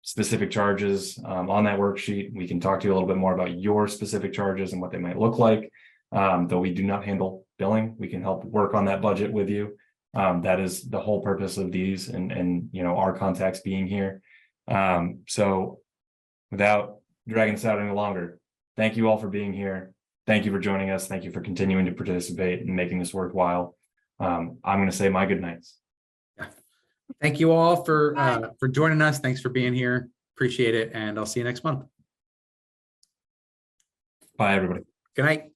specific charges on that worksheet, we can talk to you a little bit more about your specific charges and what they might look like. Though we do not handle billing, we can help work on that budget with you. That is the whole purpose of these and you know, our contacts being here. So without dragging this out any longer, thank you all for being here. Thank you for joining us. Thank you for continuing to participate and making this worthwhile. I'm going to say my good nights. Thank you all for joining us. Thanks for being here. Appreciate it. And I'll see you next month. Bye, everybody. Good night.